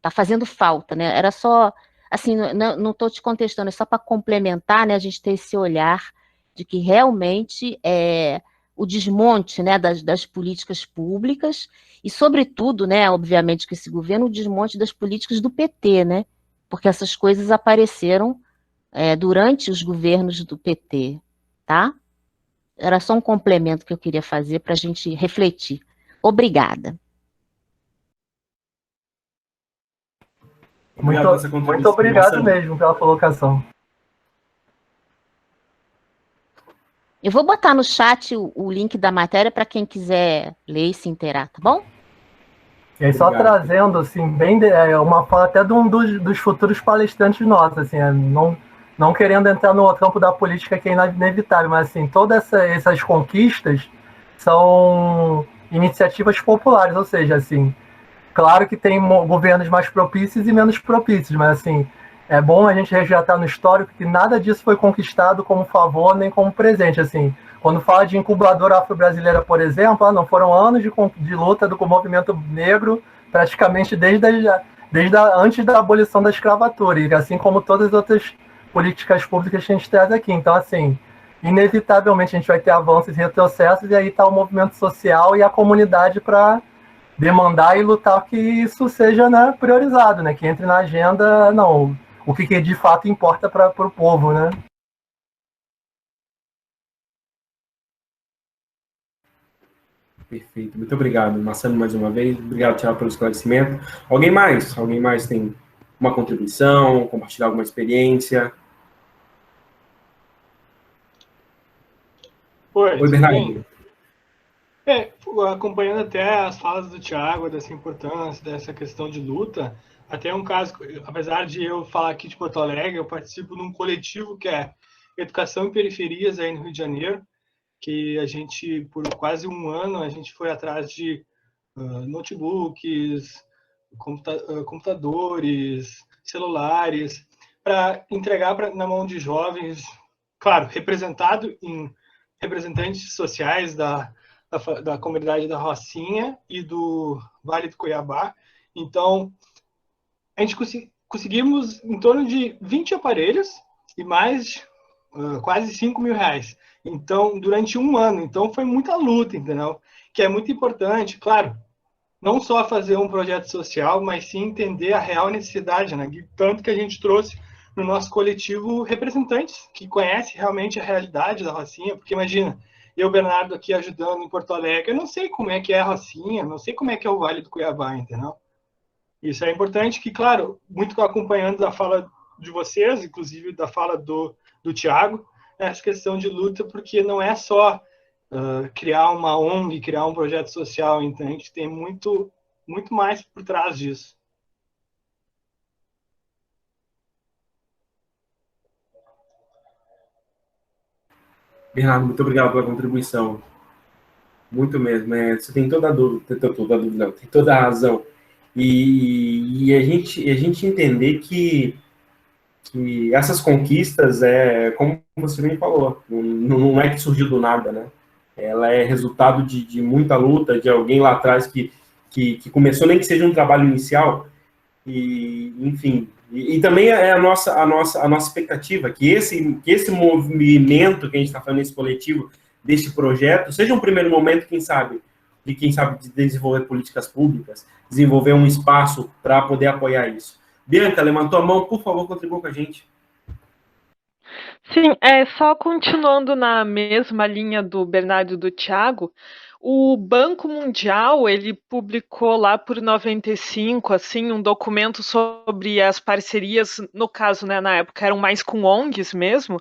tá fazendo falta, né? Era só... Assim, não estou te contestando, é só para complementar, né, a gente ter esse olhar de que realmente o desmonte, né, das políticas públicas e, sobretudo, né, obviamente, que esse governo, o desmonte das políticas do PT, né? Porque essas coisas apareceram durante os governos do PT, tá? Era só um complemento que eu queria fazer para a gente refletir. Obrigada. Muito obrigado mesmo pela colocação. Eu vou botar no chat o link da matéria para quem quiser ler e se inteirar, tá bom? E aí, só trazendo, assim, bem uma fala até de um dos futuros palestrantes nossos, assim, não querendo entrar no campo da política, que é inevitável, mas, assim, todas essas conquistas são iniciativas populares, ou seja, assim, claro que tem governos mais propícios e menos propícios, mas, assim, é bom a gente resgatar no histórico que nada disso foi conquistado como favor nem como presente, assim. Quando fala de incubadora afro-brasileira, por exemplo, não foram anos de luta do movimento negro, praticamente desde antes da abolição da escravatura, e assim como todas as outras políticas públicas que a gente traz aqui. Então, assim, inevitavelmente a gente vai ter avanços e retrocessos, e aí está o movimento social e a comunidade para demandar e lutar que isso seja, né, priorizado, né, que entre na agenda, o que de fato importa para o povo, né? Perfeito, muito obrigado, Marcelo, mais uma vez. Obrigado, Thiago, pelo esclarecimento. Alguém mais? Alguém mais tem uma contribuição, compartilhar alguma experiência? Oi, Bernardo. Acompanhando até as falas do Thiago, dessa importância, dessa questão de luta, até um caso, apesar de eu falar aqui de Porto Alegre, eu participo num coletivo que é Educação em Periferias, aí no Rio de Janeiro, que a gente, por quase um ano, a gente foi atrás de notebooks, computadores, celulares, para entregar na mão de jovens, claro, representado em representantes sociais da comunidade da Rocinha e do Vale do Cuiabá. Então, a gente conseguimos em torno de 20 aparelhos e mais quase 5 mil reais. Então, durante um ano. Então, foi muita luta, entendeu? Que é muito importante, claro, não só fazer um projeto social, mas sim entender a real necessidade, né? Tanto que a gente trouxe no nosso coletivo representantes que conhecem realmente a realidade da Rocinha, porque imagina, eu, Bernardo, aqui ajudando em Porto Alegre, eu não sei como é que é a Rocinha, não sei como é que é o Vale do Cuiabá, entendeu? Isso é importante que, claro, muito acompanhando da fala de vocês, inclusive da fala do Thiago, essa questão de luta, porque não é só criar uma ONG, criar um projeto social, então a gente tem muito mais por trás disso. Bernardo, muito obrigado pela contribuição. Muito mesmo. Você tem toda a dúvida, tem toda a razão. E a gente entender que essas conquistas, como você bem falou, não é que surgiu do nada, né? Ela é resultado de muita luta, de alguém lá atrás que começou, nem que seja um trabalho inicial, e enfim. E também é a nossa expectativa que esse movimento que a gente está fazendo, esse coletivo, deste projeto, seja um primeiro momento, quem sabe, de desenvolver políticas públicas, desenvolver um espaço para poder apoiar isso. Bianca, levantou a mão, por favor, contribua com a gente. Sim, só continuando na mesma linha do Bernardo e do Thiago, o Banco Mundial, ele publicou lá por 95, assim, um documento sobre as parcerias, no caso, né, na época eram mais com ONGs mesmo,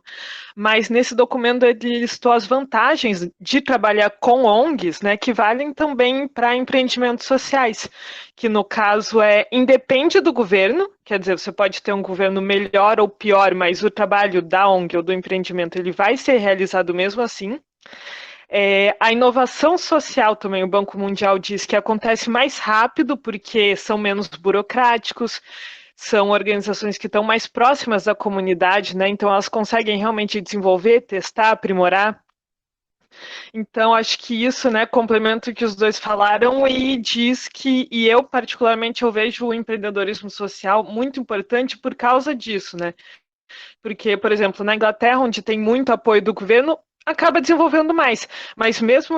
mas nesse documento ele listou as vantagens de trabalhar com ONGs, né, que valem também para empreendimentos sociais, que no caso independe do governo, quer dizer, você pode ter um governo melhor ou pior, mas o trabalho da ONG ou do empreendimento ele vai ser realizado mesmo assim. A inovação social também, o Banco Mundial diz que acontece mais rápido porque são menos burocráticos, são organizações que estão mais próximas da comunidade, né? Então elas conseguem realmente desenvolver, testar, aprimorar. Então acho que isso, né, complementa o que os dois falaram e diz que, e eu particularmente eu vejo o empreendedorismo social muito importante por causa disso, né? Porque, por exemplo, na Inglaterra, onde tem muito apoio do governo, acaba desenvolvendo mais. Mas mesmo,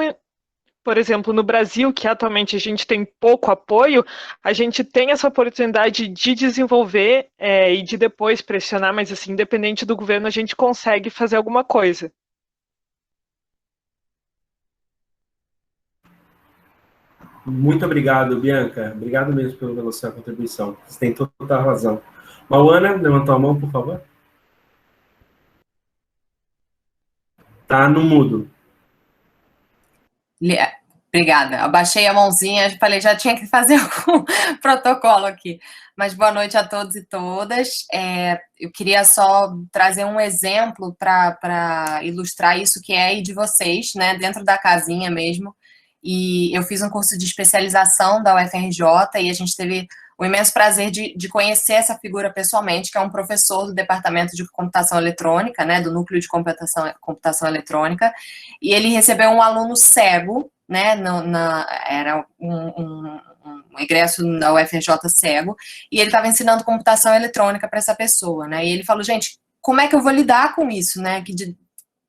por exemplo, no Brasil, que atualmente a gente tem pouco apoio, a gente tem essa oportunidade de desenvolver e de depois pressionar, mas assim, independente do governo, a gente consegue fazer alguma coisa. Muito obrigado, Bianca. Obrigado mesmo pela sua contribuição. Você tem toda a razão. Mauana, levantou a mão, por favor. Tá no mudo. Obrigada. Abaixei a mãozinha, falei, já tinha que fazer algum protocolo aqui. Mas boa noite a todos e todas. Eu queria só trazer um exemplo para ilustrar isso que é aí de vocês, né, dentro da casinha mesmo. E eu fiz um curso de especialização da UFRJ e a gente teve o imenso prazer de conhecer essa figura pessoalmente, que é um professor do Departamento de Computação Eletrônica, né, do Núcleo de Computação Eletrônica, e ele recebeu um aluno cego, né, era um egresso da UFRJ cego, e ele estava ensinando computação eletrônica para essa pessoa, né, e ele falou, gente, como é que eu vou lidar com isso, né,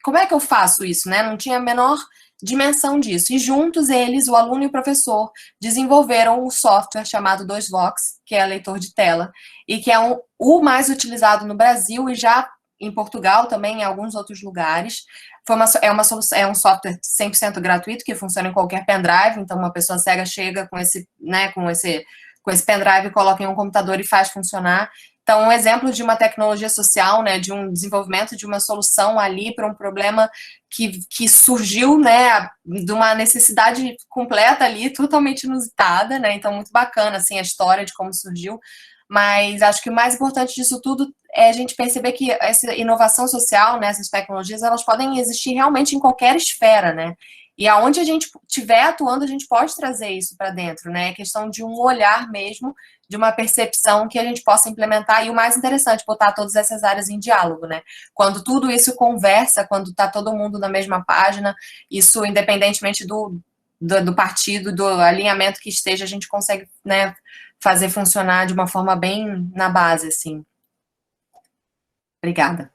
como é que eu faço isso, né, não tinha a menor dimensão disso. E juntos eles, o aluno e o professor, desenvolveram um software chamado 2Vox, que é leitor de tela, e que é o mais utilizado no Brasil e já em Portugal também, em alguns outros lugares. É um software 100% gratuito, que funciona em qualquer pendrive, então uma pessoa cega chega com esse pendrive, coloca em um computador e faz funcionar. Então, um exemplo de uma tecnologia social, né, de um desenvolvimento de uma solução ali para um problema que surgiu, né, de uma necessidade completa ali, totalmente inusitada, né, então muito bacana, assim, a história de como surgiu, mas acho que o mais importante disso tudo é a gente perceber que essa inovação social, né, essas tecnologias, elas podem existir realmente em qualquer esfera, né, E aonde a gente estiver atuando, a gente pode trazer isso para dentro, né? É questão de um olhar mesmo, de uma percepção que a gente possa implementar. E o mais interessante, botar todas essas áreas em diálogo, né? Quando tudo isso conversa, quando está todo mundo na mesma página, isso, independentemente do partido, do alinhamento que esteja, a gente consegue, né, fazer funcionar de uma forma bem na base, assim. Obrigada.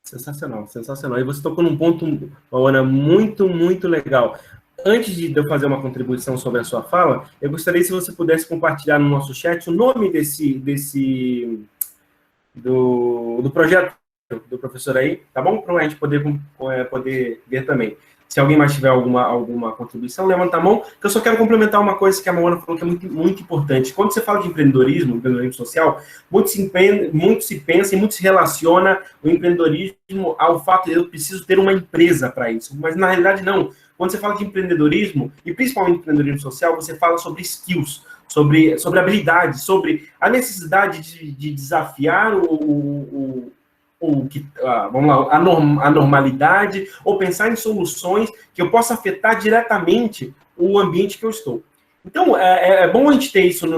Sensacional, sensacional. E você tocou num ponto, Ana, muito, muito legal. Antes de eu fazer uma contribuição sobre a sua fala, eu gostaria se você pudesse compartilhar no nosso chat o nome do projeto do professor aí, tá bom? Para a gente poder ver também. Se alguém mais tiver alguma contribuição, levanta a mão, que eu só quero complementar uma coisa que a Moana falou que é muito, muito importante. Quando você fala de empreendedorismo social, muito se pensa e muito se relaciona o empreendedorismo ao fato de eu preciso ter uma empresa para isso. Mas, na realidade, não. Quando você fala de empreendedorismo, e principalmente empreendedorismo social, você fala sobre skills, sobre habilidades, sobre a necessidade de desafiar vamos lá, a normalidade, ou pensar em soluções que eu possa afetar diretamente o ambiente que eu estou. Então, é bom a gente ter isso na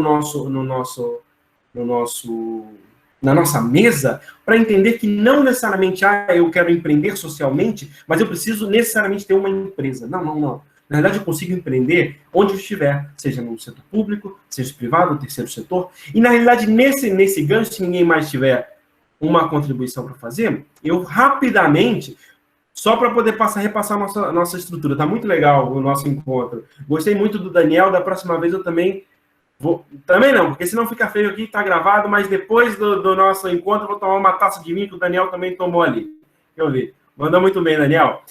nossa mesa, para entender que não necessariamente, eu quero empreender socialmente, mas eu preciso necessariamente ter uma empresa. Não. Na verdade, eu consigo empreender onde eu estiver, seja no setor público, seja privado, no terceiro setor. E, na realidade, nesse gancho, se ninguém mais tiver uma contribuição para fazer, eu rapidamente, só para poder repassar a nossa estrutura. Está muito legal o nosso encontro. Gostei muito do Daniel, da próxima vez eu também vou... Também não, porque senão fica feio aqui, está gravado, mas depois do nosso encontro eu vou tomar uma taça de vinho que o Daniel também tomou ali. Deixa eu ver. Mandou muito bem, Daniel.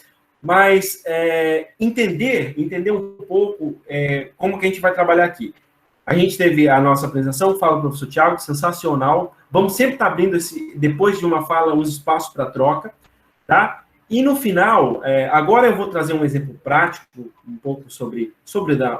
Mas entender um pouco como que a gente vai trabalhar aqui. A gente teve a nossa apresentação, fala do professor Thiago, sensacional. Vamos sempre estar abrindo, depois de uma fala, os espaços para troca, tá? E no final, agora eu vou trazer um exemplo prático, um pouco sobre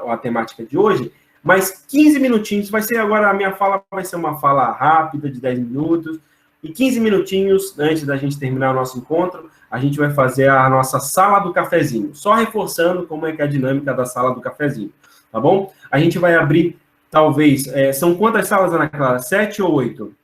a temática de hoje, mas 15 minutinhos, a minha fala vai ser uma fala rápida, de 10 minutos, e 15 minutinhos, antes da gente terminar o nosso encontro, a gente vai fazer a nossa sala do cafezinho, só reforçando como é que é a dinâmica da sala do cafezinho, tá bom? A gente vai abrir, talvez, são quantas salas, Ana Clara? 7 ou 8?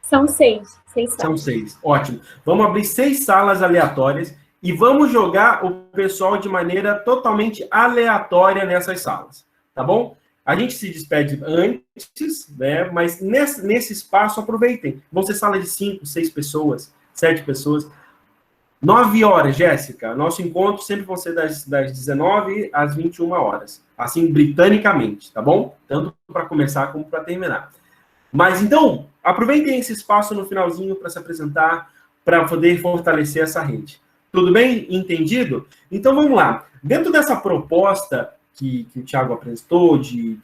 São 6. São 6, ótimo. Vamos abrir 6 salas aleatórias e vamos jogar o pessoal de maneira totalmente aleatória nessas salas, tá bom? A gente se despede antes, né? Mas nesse espaço, aproveitem. Vão ser salas de 5, 6 pessoas, 7 pessoas. 9 horas, Jéssica. Nosso encontro sempre vão ser das 19 às 21 horas. Assim, britanicamente, tá bom? Tanto para começar como para terminar. Mas, então, aproveitem esse espaço no finalzinho para se apresentar, para poder fortalecer essa rede. Tudo bem? Entendido? Então, vamos lá. Dentro dessa proposta que o Thiago apresentou de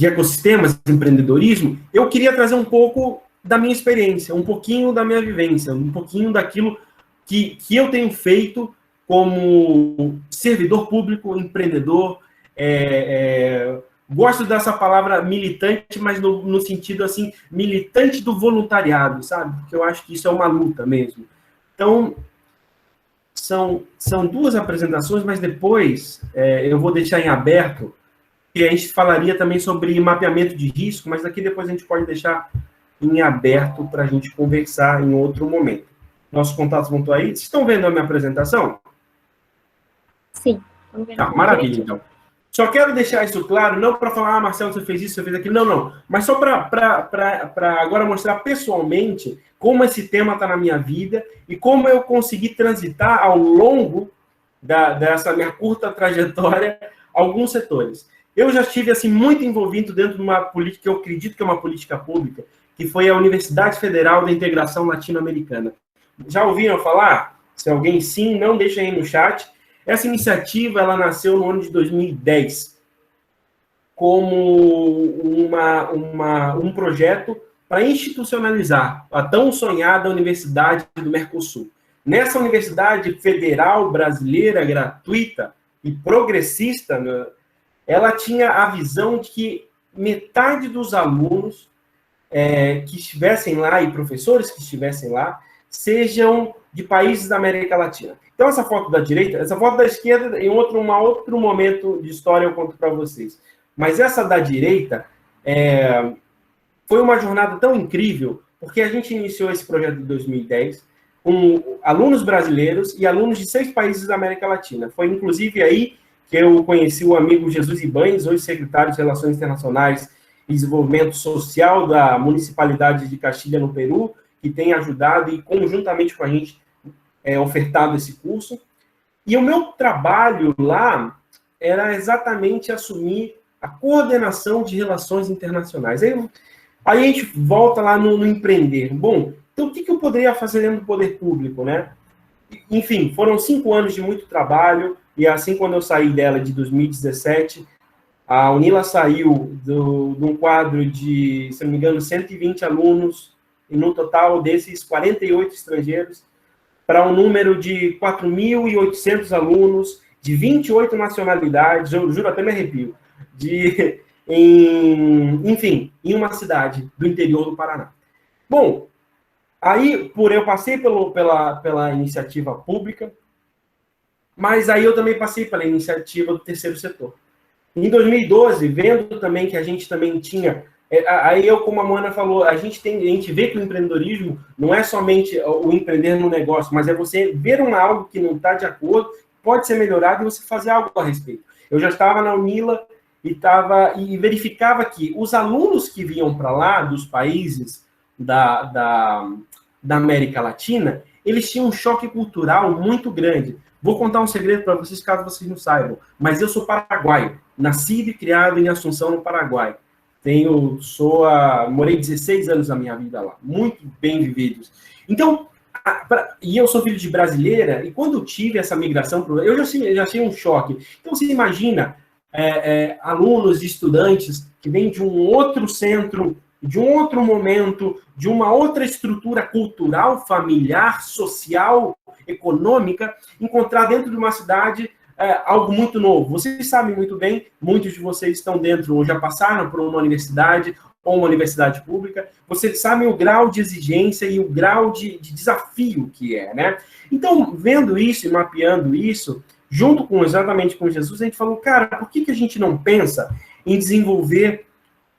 ecossistemas de empreendedorismo, eu queria trazer um pouco da minha experiência, um pouquinho da minha vivência, um pouquinho daquilo que eu tenho feito como servidor público, empreendedor, gosto dessa palavra militante, mas no sentido, assim, militante do voluntariado, sabe? Porque eu acho que isso é uma luta mesmo. Então, são 2 apresentações, mas depois eu vou deixar em aberto, que a gente falaria também sobre mapeamento de risco, mas aqui depois a gente pode deixar em aberto para a gente conversar em outro momento. Nossos contatos vão estar aí. Vocês estão vendo a minha apresentação? Sim. Tá, maravilha, então. Só quero deixar isso claro, não para falar, Marcelo, você fez isso, você fez aquilo, não. Mas só para agora mostrar pessoalmente como esse tema está na minha vida e como eu consegui transitar ao longo dessa minha curta trajetória alguns setores. Eu já estive assim, muito envolvido dentro de uma política que eu acredito que é uma política pública, que foi a Universidade Federal da Integração Latino-Americana. Já ouviram falar? Se alguém sim, não deixa aí no chat. Essa iniciativa, ela nasceu no ano de 2010, como um projeto para institucionalizar a tão sonhada Universidade do Mercosul. Nessa Universidade Federal Brasileira, gratuita e progressista, né, ela tinha a visão de que metade dos alunos que estivessem lá, e professores que estivessem lá, sejam de países da América Latina. Então, essa foto da direita, essa foto da esquerda, em outro momento de história eu conto para vocês. Mas essa da direita foi uma jornada tão incrível, porque a gente iniciou esse projeto em 2010 com alunos brasileiros e alunos de 6 países da América Latina. Foi, inclusive, aí que eu conheci o amigo Jesus Ibanes, hoje secretário de Relações Internacionais e Desenvolvimento Social da Municipalidade de Castilha, no Peru, que tem ajudado e, conjuntamente com a gente, ofertado esse curso. E o meu trabalho lá era exatamente assumir a coordenação de relações internacionais. Aí a gente volta lá no empreender. Bom, então o que eu poderia fazer dentro do poder público, né? Enfim, foram 5 anos de muito trabalho, e assim, quando eu saí dela, de 2017, a UNILA saiu de um quadro de, se não me engano, 120 alunos, e no total desses 48 estrangeiros, para um número de 4.800 alunos, de 28 nacionalidades, eu juro, até me arrepio, enfim, em uma cidade do interior do Paraná. Bom, aí eu passei pela iniciativa pública, mas aí eu também passei pela iniciativa do terceiro setor. Em 2012, vendo também que a gente também tinha... Aí como a Moana falou, a gente vê que o empreendedorismo não é somente o empreender no negócio, mas é você ver algo que não está de acordo, pode ser melhorado e você fazer algo a respeito. Eu já estava na UNILA e verificava que os alunos que vinham para lá, dos países da América Latina, eles tinham um choque cultural muito grande. Vou contar um segredo para vocês, caso vocês não saibam, mas eu sou paraguaio, nascido e criado em Assunção, no Paraguai. Morei 16 anos da minha vida lá, muito bem vividos. Então, e eu sou filho de brasileira, e quando eu tive essa migração, eu já achei um choque. Então, você imagina alunos e estudantes que vêm de um outro centro, de um outro momento, de uma outra estrutura cultural, familiar, social, econômica, encontrar dentro de uma cidade algo muito novo. Vocês sabem muito bem, muitos de vocês estão dentro ou já passaram por uma universidade ou uma universidade pública, vocês sabem o grau de exigência e o grau de desafio que é, né? Então, vendo isso e mapeando isso, junto exatamente com Jesus, a gente falou, cara, por que a gente não pensa em desenvolver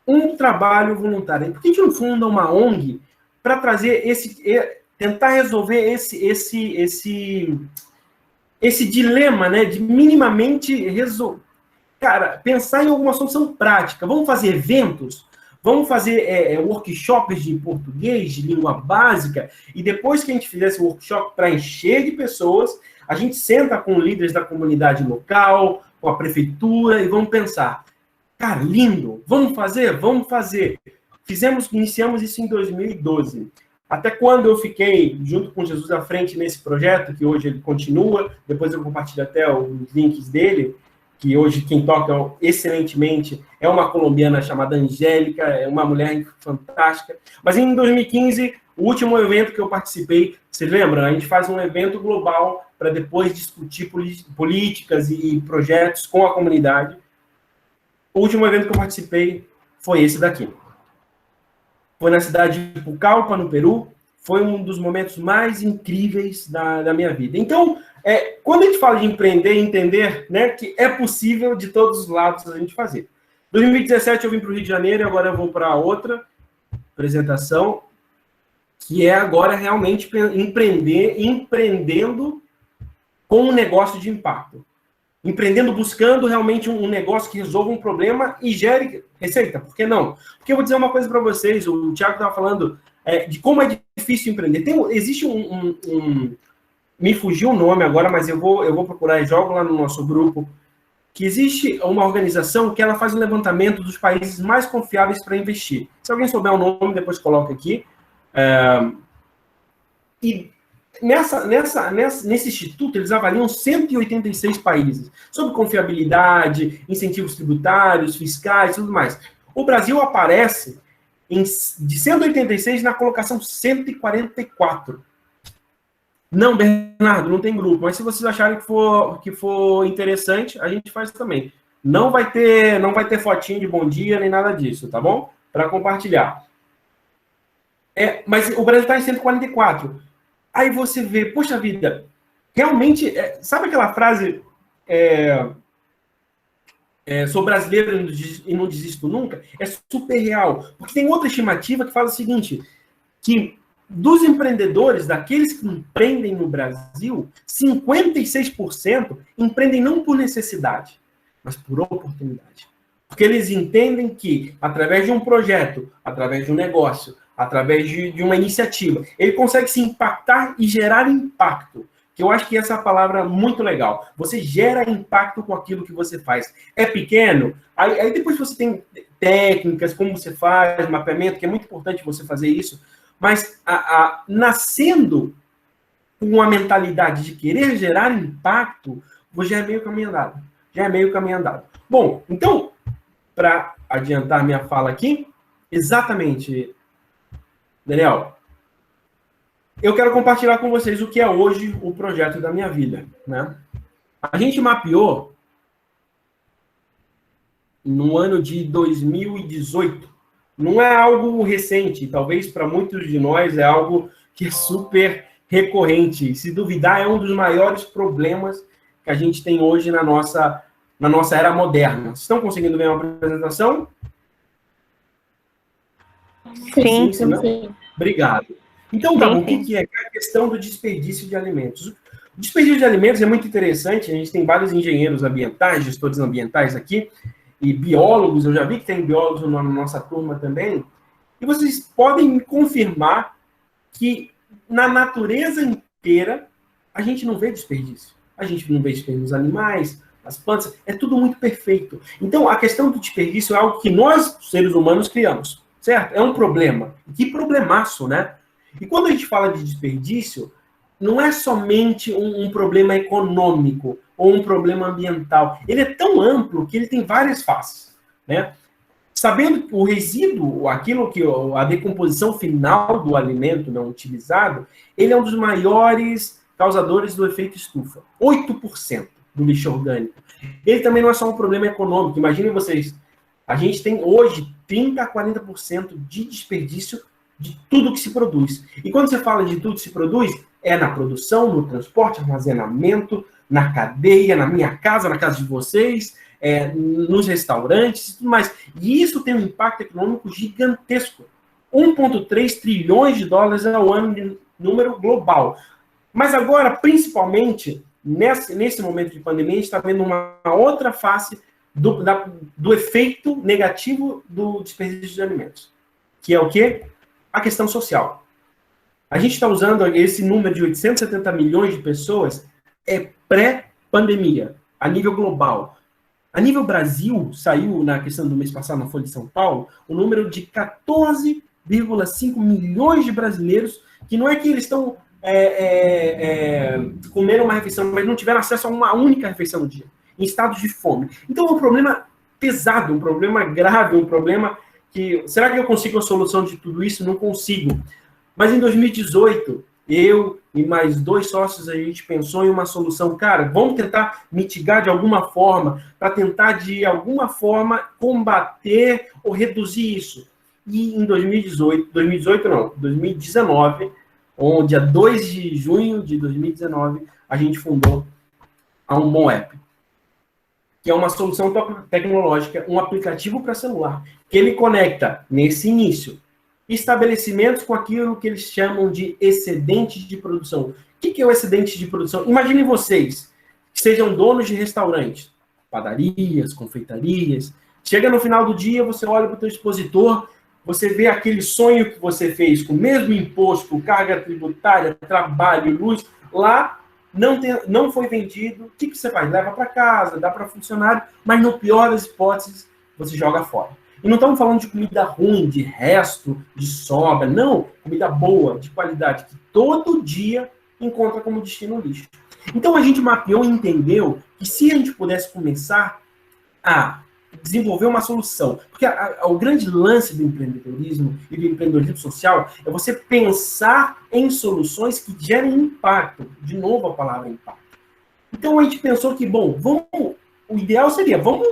um trabalho voluntário? Por que a gente não funda uma ONG para trazer tentar resolver esse dilema, né, de minimamente resolver. Cara, pensar em alguma solução prática. Vamos fazer eventos? Vamos fazer workshops de português, de língua básica, e depois que a gente fizer esse workshop para encher de pessoas, a gente senta com líderes da comunidade local, com a prefeitura, e vamos pensar, cara, lindo, vamos fazer? Vamos fazer. Iniciamos isso em 2012. Até quando eu fiquei junto com Jesus à frente nesse projeto, que hoje ele continua, depois eu compartilho até os links dele, que hoje quem toca excelentemente é uma colombiana chamada Angélica, é uma mulher fantástica. Mas em 2015, o último evento que eu participei, vocês lembram? A gente faz um evento global para depois discutir políticas e projetos com a comunidade. O último evento que eu participei foi esse daqui. Foi na cidade de Pucallpa, no Peru. Foi um dos momentos mais incríveis da minha vida. Então, quando a gente fala de empreender e entender, né, que é possível de todos os lados a gente fazer. Em 2017 eu vim para o Rio de Janeiro e agora eu vou para outra apresentação, que é agora realmente empreendendo com um negócio de impacto. Empreendendo, buscando realmente um negócio que resolva um problema e gere receita. Por que não? Porque eu vou dizer uma coisa para vocês, o Thiago estava falando de como é difícil empreender. Existe me fugiu o nome agora, mas eu vou procurar e jogo lá no nosso grupo, que existe uma organização que ela faz um levantamento dos países mais confiáveis para investir. Se alguém souber o nome, depois coloca aqui. E nesse instituto, eles avaliam 186 países, sobre confiabilidade, incentivos tributários, fiscais e tudo mais. O Brasil aparece de 186 na colocação 144. Não, Bernardo, não tem grupo, mas se vocês acharem que for interessante, a gente faz também. Não vai ter fotinho de bom dia, nem nada disso, tá bom? Para compartilhar. Mas o Brasil está em 144. Aí você vê, poxa vida, realmente, sabe aquela frase, sou brasileiro e não desisto nunca? É super real. Porque tem outra estimativa que fala o seguinte, que dos empreendedores, daqueles que empreendem no Brasil, 56% empreendem não por necessidade, mas por oportunidade. Porque eles entendem que, através de um projeto, através de um negócio, através de uma iniciativa, ele consegue se impactar e gerar impacto. Que eu acho que essa é a palavra muito legal. Você gera impacto com aquilo que você faz. É pequeno, aí depois você tem técnicas, como você faz, mapeamento, que é muito importante você fazer isso, mas nascendo com uma mentalidade de querer gerar impacto, já é meio caminho andado. Já é meio caminho andado. Bom, então, para adiantar minha fala aqui, exatamente, Daniel, eu quero compartilhar com vocês o que é hoje o projeto da minha vida, né? A gente mapeou no ano de 2018. Não é algo recente, talvez para muitos de nós é algo que é super recorrente. Se duvidar, é um dos maiores problemas que a gente tem hoje na nossa era moderna. Vocês estão conseguindo ver uma apresentação? Sim. Obrigado. Então, tá bom, o que é a questão do desperdício de alimentos? O desperdício de alimentos é muito interessante, a gente tem vários engenheiros ambientais, gestores ambientais aqui, e biólogos, eu já vi que tem biólogos na nossa turma também, e vocês podem me confirmar que na natureza inteira a gente não vê desperdício. A gente não vê desperdício nos animais, nas plantas, é tudo muito perfeito. Então, a questão do desperdício é algo que nós, seres humanos, criamos, certo? É um problema. Que problemaço, né? E quando a gente fala de desperdício, não é somente um problema econômico ou um problema ambiental. Ele é tão amplo que ele tem várias faces, né? Sabendo que o resíduo, aquilo que a decomposição final do alimento não utilizado, ele é um dos maiores causadores do efeito estufa. 8% do lixo orgânico. Ele também não é só um problema econômico. Imaginem vocês, a gente tem hoje 30% a 40% de desperdício de tudo que se produz. E quando você fala de tudo que se produz, é na produção, no transporte, armazenamento, na cadeia, na minha casa, na casa de vocês, nos restaurantes e tudo mais. E isso tem um impacto econômico gigantesco. 1,3 trilhões de dólares ao ano de número global. Mas agora, principalmente, nesse momento de pandemia, a gente está vendo uma outra face do efeito negativo do desperdício de alimentos. Que é o quê? A questão social. A gente está usando esse número de 870 milhões de pessoas pré-pandemia, a nível global. A nível Brasil, saiu na questão do mês passado na Folha de São Paulo, o número de 14,5 milhões de brasileiros, que não é que eles estão comendo uma refeição, mas não tiveram acesso a uma única refeição no dia, em estado de fome. Então é um problema pesado, um problema grave, um problema que... Será que eu consigo a solução de tudo isso? Não consigo. Mas em 2018, eu e mais 2 sócios, a gente pensou em uma solução. Cara, vamos tentar mitigar de alguma forma, para tentar de alguma forma combater ou reduzir isso. E em 2019, dia 2 de junho de 2019, a gente fundou a Moep, que é uma solução tecnológica, um aplicativo para celular, que ele conecta, nesse início, estabelecimentos com aquilo que eles chamam de excedente de produção. O que é o excedente de produção? Imaginem vocês que sejam donos de restaurantes, padarias, confeitarias. Chega no final do dia, você olha para o seu expositor, você vê aquele sonho que você fez com o mesmo imposto, carga tributária, trabalho, luz, lá não foi vendido. O que você faz? Leva para casa, dá para funcionário, mas no pior das hipóteses, você joga fora. E não estamos falando de comida ruim, de resto, de sobra. Não, comida boa, de qualidade, que todo dia encontra como destino o lixo. Então a gente mapeou e entendeu que se a gente pudesse começar a desenvolver uma solução, porque o grande lance do empreendedorismo e do empreendedorismo social é você pensar em soluções que gerem impacto. De novo a palavra impacto. Então a gente pensou que, bom, vamos o ideal seria, vamos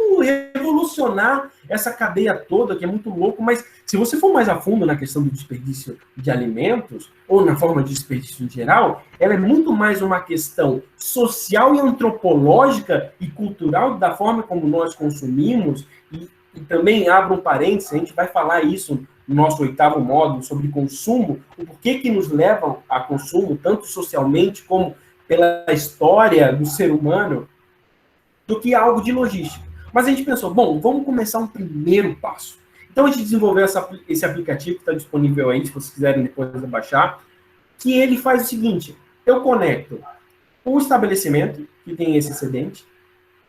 revolucionar essa cadeia toda, que é muito louco, mas se você for mais a fundo na questão do desperdício de alimentos, ou na forma de desperdício em geral, ela é muito mais uma questão social e antropológica e cultural da forma como nós consumimos, e também, abro um parênteses, a gente vai falar isso no nosso 8º módulo sobre consumo, o porquê que nos levam a consumo, tanto socialmente como pela história do ser humano, do que algo de logística. Mas a gente pensou, bom, vamos começar um primeiro passo. Então a gente desenvolveu esse aplicativo que está disponível aí, se vocês quiserem depois baixar, que ele faz o seguinte, eu conecto o estabelecimento que tem esse excedente,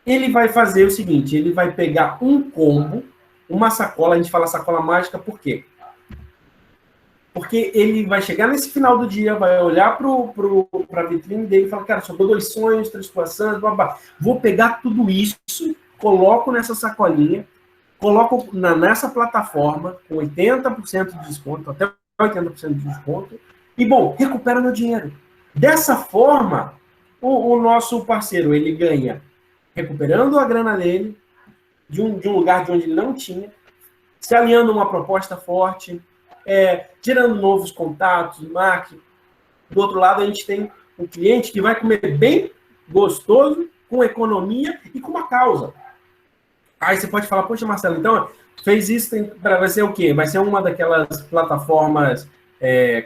ele vai fazer o seguinte, ele vai pegar um combo, uma sacola, a gente fala sacola mágica, por quê? Porque ele vai chegar nesse final do dia, vai olhar para a vitrine dele e falar, cara, sobrou 2 sonhos, 3 croissants, blá. Vou pegar tudo isso, coloco nessa sacolinha, coloco nessa plataforma com 80% de desconto, até 80% de desconto, e, bom, recupera meu dinheiro. Dessa forma, o nosso parceiro, ele ganha recuperando a grana dele, de um lugar de onde ele não tinha, se alinhando a uma proposta forte, gerando novos contatos, marketing. Do outro lado, a gente tem um cliente que vai comer bem, gostoso, com economia e com uma causa. Aí você pode falar, poxa, Marcelo, então, fez isso, vai ser o quê? Vai ser uma daquelas plataformas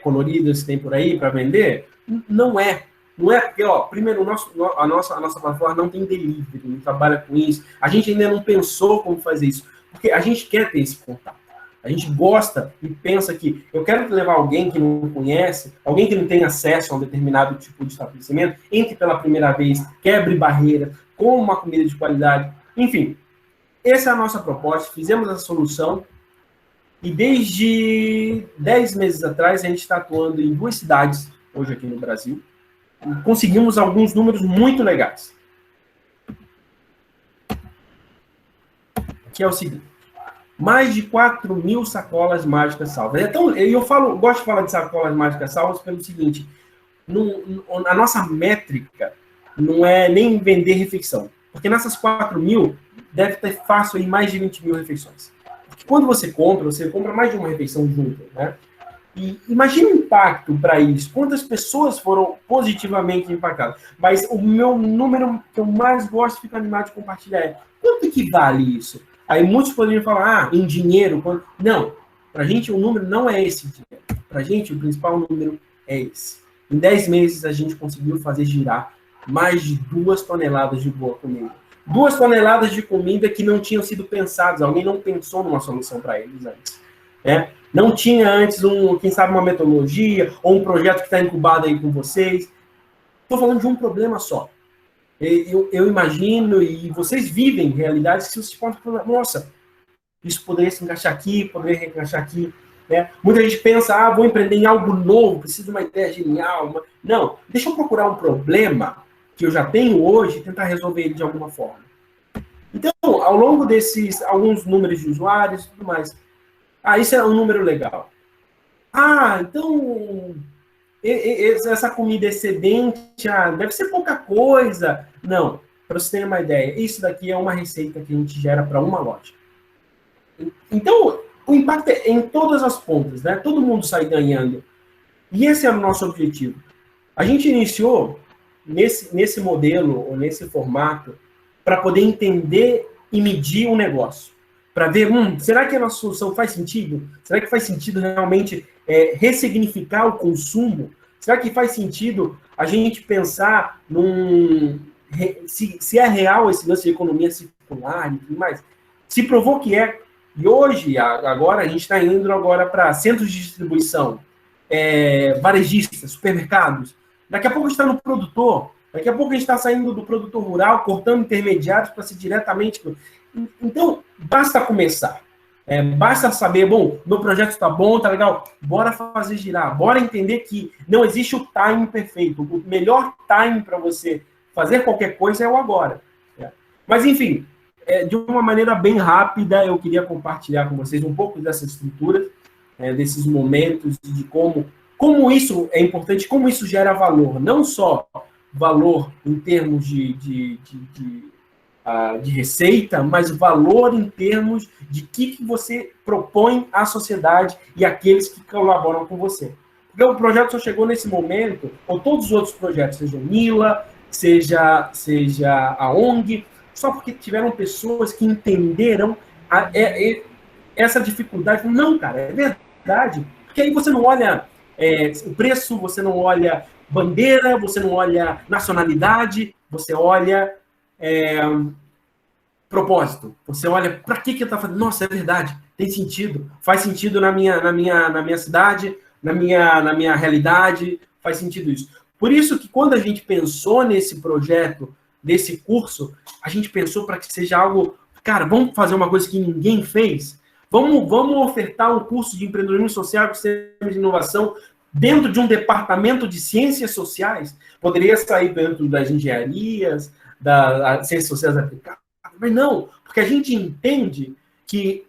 coloridas que tem por aí para vender? Não é. Não é porque, primeiro, a nossa plataforma não tem delivery, não trabalha com isso. A gente ainda não pensou como fazer isso, porque a gente quer ter esse contato. A gente gosta e pensa que eu quero levar alguém que não conhece, alguém que não tem acesso a um determinado tipo de estabelecimento, entre pela primeira vez, quebre barreiras, coma uma comida de qualidade. Enfim, essa é a nossa proposta, fizemos a solução e desde 10 meses atrás a gente está atuando em 2 cidades, hoje aqui no Brasil, e conseguimos alguns números muito legais. Que é o seguinte, mais de 4.000 sacolas mágicas salvas. Então, eu gosto de falar de sacolas mágicas salvas pelo seguinte, a nossa métrica não é nem vender refeição, porque nessas 4.000 deve ter fácil aí mais de 20.000 refeições. Porque quando você compra mais de uma refeição junto, né? E imagina o impacto para isso, quantas pessoas foram positivamente impactadas. Mas o meu número que eu mais gosto, fico animado de compartilhar é, quanto que vale isso? Aí muitos poderiam falar, em dinheiro. Não, para a gente o número não é esse dinheiro. Para a gente o principal número é esse. Em 10 meses a gente conseguiu fazer girar mais de 2 toneladas de boa comida. 2 toneladas de comida que não tinham sido pensadas. Alguém não pensou numa solução para eles antes. Não tinha antes, quem sabe, uma metodologia ou um projeto que está incubado aí com vocês. Estou falando de um problema só. Eu imagino, e vocês vivem realidades que vocês podem falar, nossa, isso poderia se encaixar aqui, poderia encaixar aqui. Né? Muita gente pensa, vou empreender em algo novo, preciso de uma ideia genial. Não, deixa eu procurar um problema que eu já tenho hoje e tentar resolver ele de alguma forma. Então, ao longo desses, alguns números de usuários e tudo mais, isso é um número legal. Então, essa comida excedente, deve ser pouca coisa. Não, para você ter uma ideia, isso daqui é uma receita que a gente gera para uma loja. Então, o impacto é em todas as pontas, né? Todo mundo sai ganhando. E esse é o nosso objetivo. A gente iniciou nesse modelo, ou nesse formato, para poder entender e medir o negócio. Para ver, será que a nossa solução faz sentido? Será que faz sentido realmente ressignificar o consumo? Será que faz sentido a gente pensar se é real esse lance de economia circular e tudo mais? Se provou que é. E hoje, agora, a gente está indo para centros de distribuição, varejistas, supermercados. Daqui a pouco a gente está no produtor. Daqui a pouco a gente está saindo do produtor rural, cortando intermediários para ser diretamente... Então, basta começar. Basta saber, meu projeto está bom, está legal, bora fazer girar, bora entender que não existe o time perfeito. O melhor time para você fazer qualquer coisa é o agora. Mas, enfim, de uma maneira bem rápida, eu queria compartilhar com vocês um pouco dessa estrutura, desses momentos, de como isso é importante, como isso gera valor. Não só valor em termos de de receita, mas valor em termos de que você propõe à sociedade e àqueles que colaboram com você. Porque o projeto só chegou nesse momento, ou todos os outros projetos, seja o Nila, seja a ONG, só porque tiveram pessoas que entenderam essa dificuldade. Não, cara, é verdade. Porque aí você não olha o preço, você não olha bandeira, você não olha nacionalidade, você olha propósito. Você olha, para que está fazendo? Nossa, é verdade, tem sentido. Faz sentido na minha cidade, na minha realidade, faz sentido isso. Por isso que quando a gente pensou nesse projeto, nesse curso, a gente pensou para que seja algo, cara, vamos fazer uma coisa que ninguém fez? Vamos ofertar um curso de empreendedorismo social com sistemas de inovação dentro de um departamento de ciências sociais? Poderia sair dentro das engenharias, das ciências sociais aplicadas, mas não, porque a gente entende que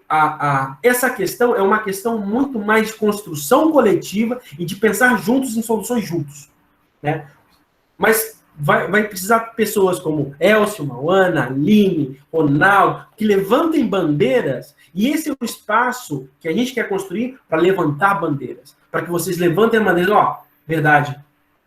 essa questão é uma questão muito mais de construção coletiva e de pensar juntos em soluções juntos, né? Mas vai precisar de pessoas como Elcio, Mauana, Aline, Ronaldo, que levantem bandeiras, e esse é o espaço que a gente quer construir para levantar bandeiras, para que vocês levantem a bandeira, verdade,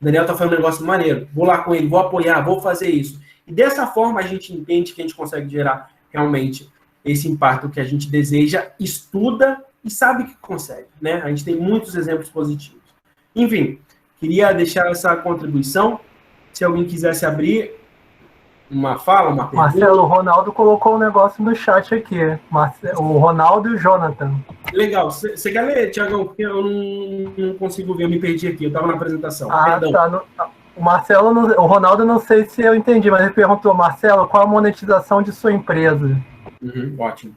o Daniel está fazendo um negócio maneiro, vou lá com ele, vou apoiar, vou fazer isso. E dessa forma a gente entende que a gente consegue gerar realmente esse impacto que a gente deseja, estuda e sabe que consegue, né? A gente tem muitos exemplos positivos. Enfim, queria deixar essa contribuição. Se alguém quisesse abrir uma fala, uma pergunta... Marcelo, o Ronaldo colocou um negócio no chat aqui. O Ronaldo e o Jonathan. Legal. Você quer ler, Tiagão? Porque eu não consigo ver, eu me perdi aqui. Eu estava na apresentação. Perdão. Tá. O Ronaldo, não sei se eu entendi, mas ele perguntou, Marcelo, qual a monetização de sua empresa? Ótimo.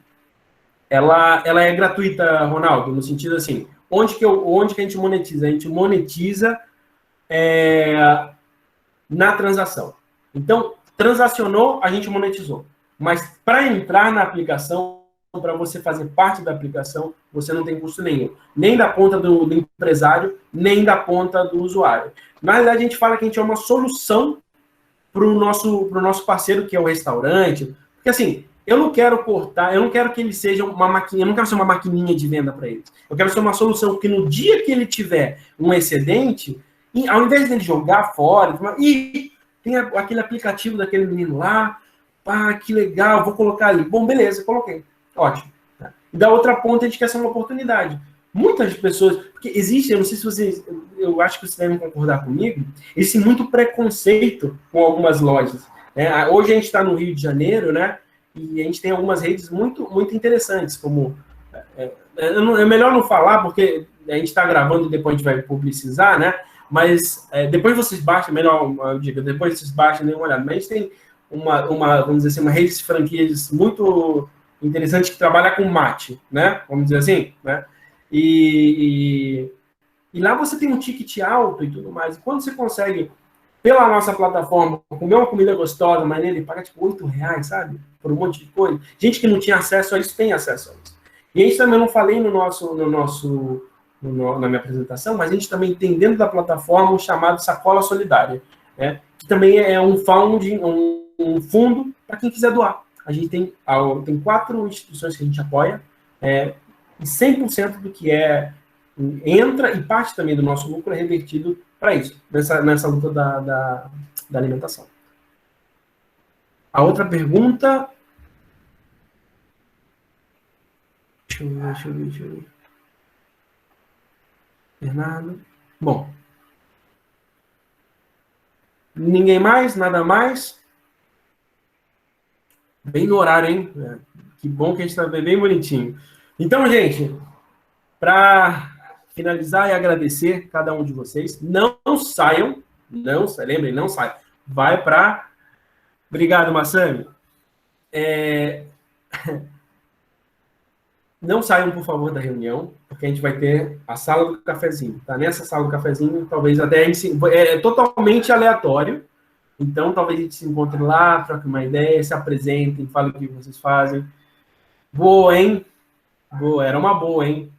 Ela é gratuita, Ronaldo, no sentido assim, onde que a gente monetiza? A gente monetiza na transação. Então, transacionou, a gente monetizou. Mas para entrar na aplicação, para você fazer parte da aplicação, você não tem custo nenhum. Nem da ponta do empresário, nem da ponta do usuário. Na realidade, a gente fala que a gente é uma solução para o nosso parceiro, que é o restaurante. Porque assim, eu não quero que ele seja uma maquininha, eu não quero ser uma maquininha de venda para eles. Eu quero ser uma solução que no dia que ele tiver um excedente, ao invés de ele jogar fora, tem aquele aplicativo daquele menino lá, que legal, vou colocar ali. Bom, beleza, coloquei. Ótimo. E da outra ponta, a gente quer ser uma oportunidade. Muitas pessoas, porque existe, eu não sei se vocês, eu acho que vocês devem concordar comigo, existe muito preconceito com algumas lojas. Né? Hoje a gente está no Rio de Janeiro, né? E a gente tem algumas redes muito, muito interessantes, como... é melhor não falar, porque a gente está gravando e depois a gente vai publicizar, né? Mas depois vocês baixam, melhor eu digo, depois vocês baixam e dêem uma olhada. Mas a gente tem vamos dizer assim, uma rede de franquias muito interessante que trabalha com mate, né? Vamos dizer assim, né? E lá você tem um ticket alto e tudo mais. E quando você consegue, pela nossa plataforma, comer uma comida gostosa, maneira, ele paga tipo R$8, sabe? Por um monte de coisa. Gente que não tinha acesso a isso, tem acesso a isso. E a gente também, não falei na minha apresentação, mas a gente também tem dentro da plataforma um chamado Sacola Solidária, né? Que também é um fundo para quem quiser doar. A gente tem 4 instituições que a gente apoia, e 100% do que entra, e parte também do nosso lucro é revertido para isso, nessa luta da alimentação. A outra pergunta... Deixa eu ver. Bernardo. Bom. Ninguém mais? Nada mais? Bem no horário, hein? Que bom que a gente está bem bonitinho. Então, gente, para finalizar e agradecer cada um de vocês, não saiam, lembrem, não saiam. Vai para... Obrigado, Massami. Não saiam, por favor, da reunião, porque a gente vai ter a sala do cafezinho. Tá? Nessa sala do cafezinho, talvez até é totalmente aleatório. Então, talvez a gente se encontre lá, troque uma ideia, se apresentem, falem o que vocês fazem. Boa, hein? Boa, era uma boa, hein?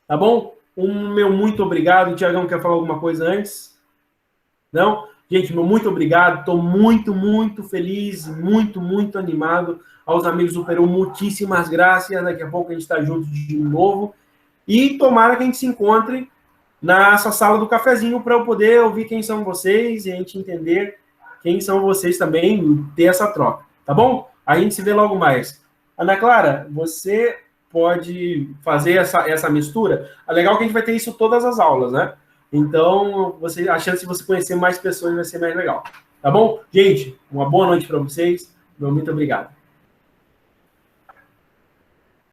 Tá bom? Meu muito obrigado. O Tiagão quer falar alguma coisa antes? Não? Gente, meu muito obrigado. Estou muito, muito feliz, muito, muito animado. Aos amigos do Peru, muitíssimas graças. Daqui a pouco a gente está junto de novo. E tomara que a gente se encontre nessa sala do cafezinho para eu poder ouvir quem são vocês e a gente entender quem são vocês também, ter essa troca. Tá bom? A gente se vê logo mais. Ana Clara, você pode fazer essa mistura? É legal que a gente vai ter isso todas as aulas, né? Então, a chance de você conhecer mais pessoas vai ser mais legal. Tá bom? Gente, uma boa noite para vocês. Meu muito obrigado.